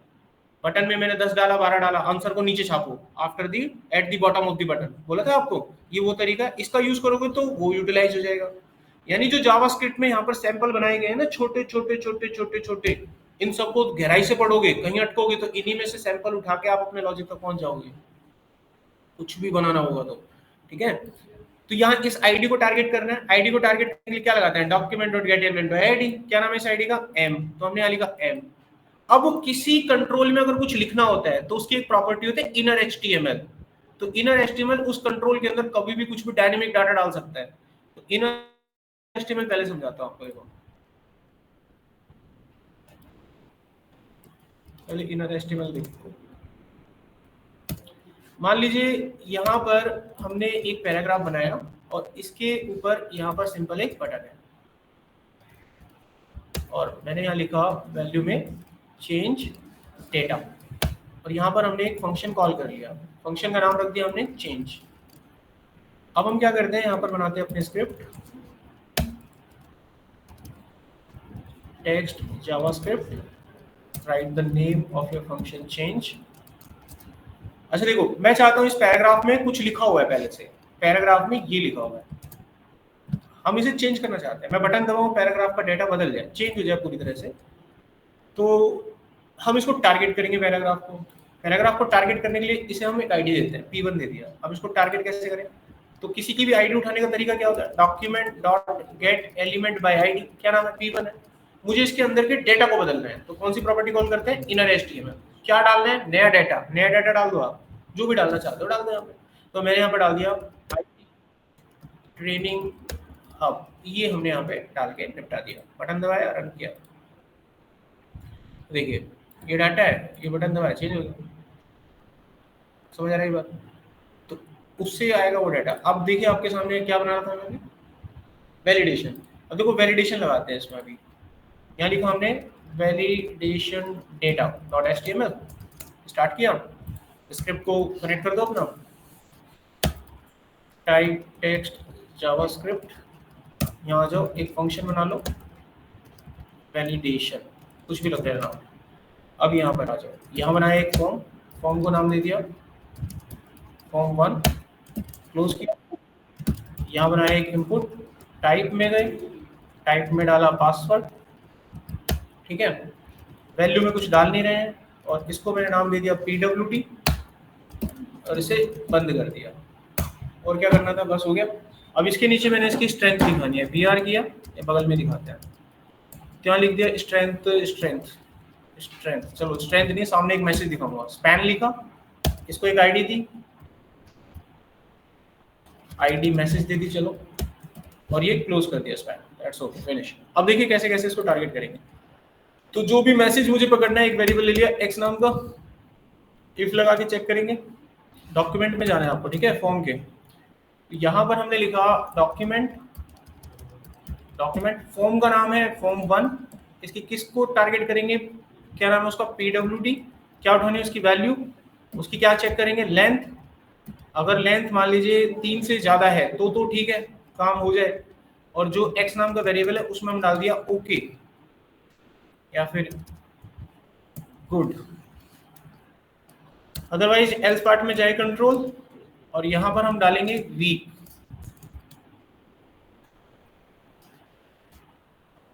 बटन में मैंने 10 डाला 12 डाला, आंसर को नीचे छापो after the at the bottom of the button, बोला था आपको, ये वो तरीका, इसका यूज करोगे तो वो यूटिलाइज हो जाएगा। यानी जो जावास्क्रिप्ट में यहाँ पर सैंपल बनाए गए हैं ना, छोटे छोटे छोटे छोटे छोटे, इन सबको गहराई से पढ़ोगे, कहीं अटकोगे तो इन्हीं में से सैंपल उठा के आप अपने लॉजिक तक पहुंच जाओगे, कुछ भी बनाना होगा तो, ठीक है। तो यहाँ इस आईडी को टारगेट करना है। आईडी को टारगेट करने के लिए क्या लगाते हैं, document dot gate element by ID. क्या नाम है इस आईडी का, एम, तो हमने यहाँ लिखा एम। अब किसी कंट्रोल में अगर कुछ लिखना होता है तो उसकी एक प्रॉपर्टी होती है इनर एचटीएमएल। तो इनर एचटीएमएल उस कंट्रोल के अंदर कभी भी कुछ भी डायनेमिक डाटा डाल सकता है। तो इनर एचटीएमएल पहले समझाता हूं आपको, देखो पहले इनर एचटीएमएल देखो। मान लीजिए यहाँ पर हमने एक पैराग्राफ बनाया और इसके ऊपर यहाँ पर सिंपल एक बटन है और मैंने यहाँ लिखा वैल्यू में चेंज डेटा और यहाँ पर हमने एक फंक्शन कॉल कर लिया, फंक्शन का नाम रख दिया हमने चेंज। अब हम क्या करते हैं, यहाँ पर बनाते हैं अपने script, text JavaScript, right the name of your function change. अच्छा देखो, मैं चाहता हूँ इस पैराग्राफ में कुछ लिखा हुआ है, पहले से पैराग्राफ में ये लिखा हुआ है, हम इसे चेंज करना चाहते हैं। मैं बटन दबाऊं, पैराग्राफ का डेटा बदल जाए, चेंज हो जाए पूरी तरह से। तो हम इसको टारगेट करेंगे पैराग्राफ को। पैराग्राफ को टारगेट करने के लिए इसे हम एक आईडी देते हैं, P1 दे दिया। अब इसको टारगेट कैसे करें, तो किसी की भी आईडी उठाने का तरीका क्या होता है, document dot gate element by ID. क्या नाम है, P1 है। मुझे इसके अंदर के डेटा को बदलना है, तो कौन सी प्रॉपर्टी कॉल करते हैं, इनर एचटीएमएल। क्या डालना है, नया डाटा। नया डाटा डाल दो, आप जो भी डालना चाहते हो डाल दो यहाँ पे। तो मैंने यहाँ पे डाल दिया ट्रेनिंग हब, ये हमने यहाँ पे डाल के निपटा दिया। बटन दबाया, रन किया, देखिए ये डाटा है, ये बटन दबाया चेंज हो गया। समझ आ रही बात, तो उससे आएगा वो डाटा। अब देखिए आपके सामने क्या बना रहा था मैंने, वैलिडेशन। अब देखो वैलिडेशन लगाते हैं इसमें। अभी यहाँ लिखा हमने validation data dot HTML, start किया, स्क्रिप्ट को कनेक्ट कर दो अपना, टाइप टेक्स्ट जावास्क्रिप्ट, यहाँ जाओ, एक फंक्शन बना लो वैलिडेशन, कुछ भी लग रहा है नाम। अब यहाँ पर आ जाओ, यहाँ बनाया एक फॉर्म, फॉर्म को नाम दे दिया फॉर्म 1, क्लोज किया। यहाँ बनाया एक इनपुट, टाइप में गए, टाइप में डाला पासवर्ड, ठीक है, वैल्यू में कुछ डाल नहीं रहे हैं, और इसको मैंने नाम दे दिया PWT और इसे बंद कर दिया। और क्या करना था, बस हो गया। अब इसके नीचे मैंने इसकी स्ट्रेंथ दिखानी है, BR किया, ये बगल में दिखाते हैं, तो यहाँ लिख दिया स्ट्रेंथ स्ट्रेंथ स्ट्रेंथ। चलो स्ट्रेंथ नहीं, सामने एक मैसेज दिखाऊंगा, स्पैन लिखा, इसको एक आईडी दी, आईडी मैसेज दे दी, चलो, और ये क्लोज कर दिया स्पैन, दैट्स ओके, फिनिश। अब देखिए कैसे कैसे इसको टारगेट करेंगे। तो जो भी मैसेज मुझे पकड़ना है, एक वेरिएबल ले लिया x नाम का, इफ लगा के चेक करेंगे, डॉक्यूमेंट में जाना है आपको, ठीक है, फॉर्म के। यहाँ पर हमने लिखा डॉक्यूमेंट, डॉक्यूमेंट फॉर्म का नाम है फॉर्म 1, इसकी किसको टारगेट करेंगे, क्या नाम है उसका, PWT। क्या उठानी है उसकी वैल्यू, उसकी क्या चेक करेंगे, लेंथ। अगर लेंथ मान लीजिए 3 से ज्यादा है तो ठीक है, काम हो जाए। और जो x नाम का वेरिएबल है उसमें हम डाल दिया ओके या फिर गुड, अदरवाइज एल्स पार्ट में जाए कंट्रोल, और यहां पर हम डालेंगे वीक।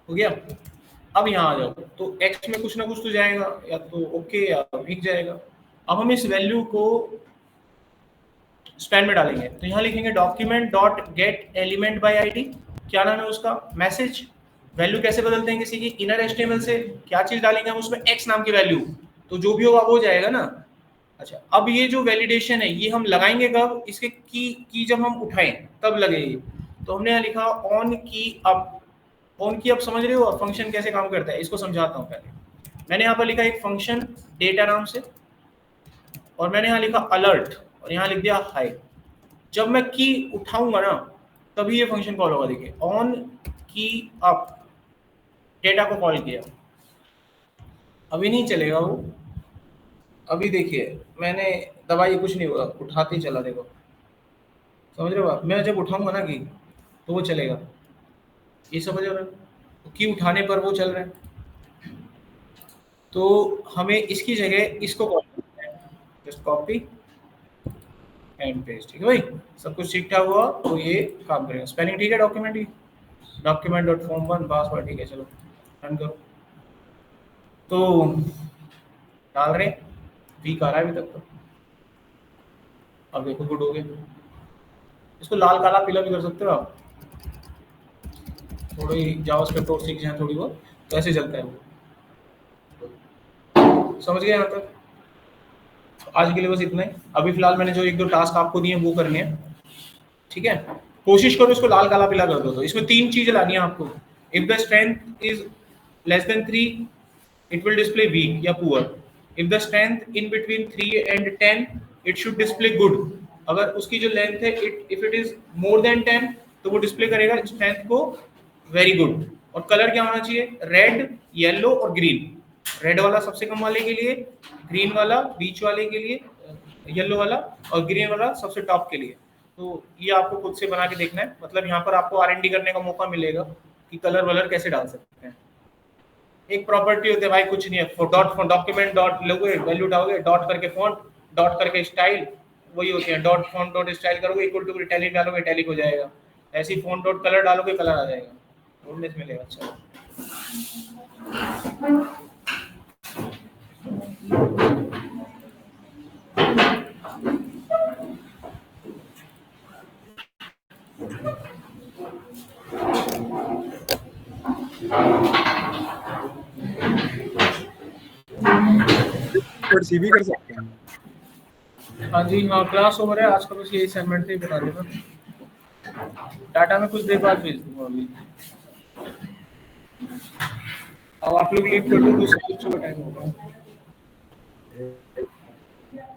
हो गया। अब यहाँ आ जाओ, तो x में कुछ ना कुछ तो जाएगा, या तो ओके या वीक जाएगा। अब हम इस वैल्यू को स्पैन में डालेंगे, तो यहाँ लिखेंगे document dot gate element by ID. क्या नाम है उसका, मैसेज। वैल्यू कैसे बदलते हैं किसी की, इनर एचटीएमएल से। क्या चीज डालेंगे हम उसमें, x नाम की वैल्यू, तो जो भी होगा वो जाएगा ना। अच्छा, अब ये जो वैलिडेशन है ये हम लगाएंगे कब, इसके की जब हम उठाएं तब लगेगी। तो हमने यहाँ लिखा ऑन की अप। ऑन की अप समझ रहे हो फंक्शन कैसे काम करता है, इसको समझाता हूँ पहले। मैंने यहाँ पर लिखा एक फंक्शन डेटा नाम से, और मैंने यहाँ लिखा अलर्ट, और यहाँ लिख दिया हाई। जब मैं की उठाऊंगा ना तभी ये फंक्शन कॉल होगा। देखिए ऑन की अप, डेटा को कॉल किया, अभी नहीं चलेगा वो। अभी देखिए मैंने दबाई, कुछ नहीं हुआ, उठाते ही चला, देखो समझ रहे हो आप। मैं जब उठाऊंगा ना की तो वो चलेगा, ये समझ रहे हो, तो की उठाने पर वो चल रहा है। तो हमें इसकी जगह इसको कॉल करना है, जस्ट कॉपी एंड पेस्ट, ठीक है भाई। सब कुछ ठीक ठाक हुआ तो ये काम करेगा। स्पेलिंग ठीक है डॉक्यूमेंट की, डॉक्यूमेंट डॉट फॉर्म 1 पासवर्ड ठीक है, चलो रन करो। तो डाल रहे, वीक आ रहा है अभी तक तो, अब देखो गुड हो गया। इसको लाल काला पीला भी कर सकते हो आप, थोड़ी जावास्क्रिप्ट और सीख जाए थोड़ी बहुत तो ऐसे चलता है वो। समझ गए यहाँ तक? आज के लिए बस इतना ही। अभी फिलहाल मैंने जो 1-2 टास्क आपको दिए वो करने हैं, ठीक है? कोशिश करो इसको लाल काला पीला कर दो। तो इसमें 3 चीजें लानी है आपको। If the strength is less than 3 it will display weak या poor. If the strength in between 3 and 10 it should display good. अगर उसकी जो लेंथ है if it is more than 10 तो वो डिस्प्ले करेगा स्ट्रेंथ को वेरी गुड। और कलर क्या होना चाहिए? रेड, येलो और ग्रीन। रेड वाला सबसे कम वाले के लिए, ग्रीन वाला बीच वाले के लिए, येलो वाला और ग्रीन वाला सबसे टॉप के लिए। तो ये आपको खुद से बना के देखना है। मतलब यहाँ पर आपको R&D करने का मौका मिलेगा कि कलर वलर कैसे डाल सकते हैं। एक प्रॉपर्टी होती है भाई, कुछ नहीं है, डॉक्यूमेंट डॉट लोगे वैल्यू डालोगे, डॉट करके फॉन्ट, डॉट करके स्टाइल, वही होती है। डॉट फॉन्ट डॉट स्टाइल करोगे इक्वल टू इटैलिक डालोगे इटैलिक हो जाएगा। ऐसे ही फॉन्ट डॉट कलर डालोगे कलर आ जाएगा, ढूंढने से मिलेगा। अच्छा सी भी कर सकते हैं। हाँ जी, हाँ क्लास ओवर है आज का, बस यही असाइनमेंट थे, बता देगा। डाटा में कुछ देर बाद भेज दूंगा अभी। अब आप लोग लीव कर दो, दूसरे बच्चों का टाइम होगा।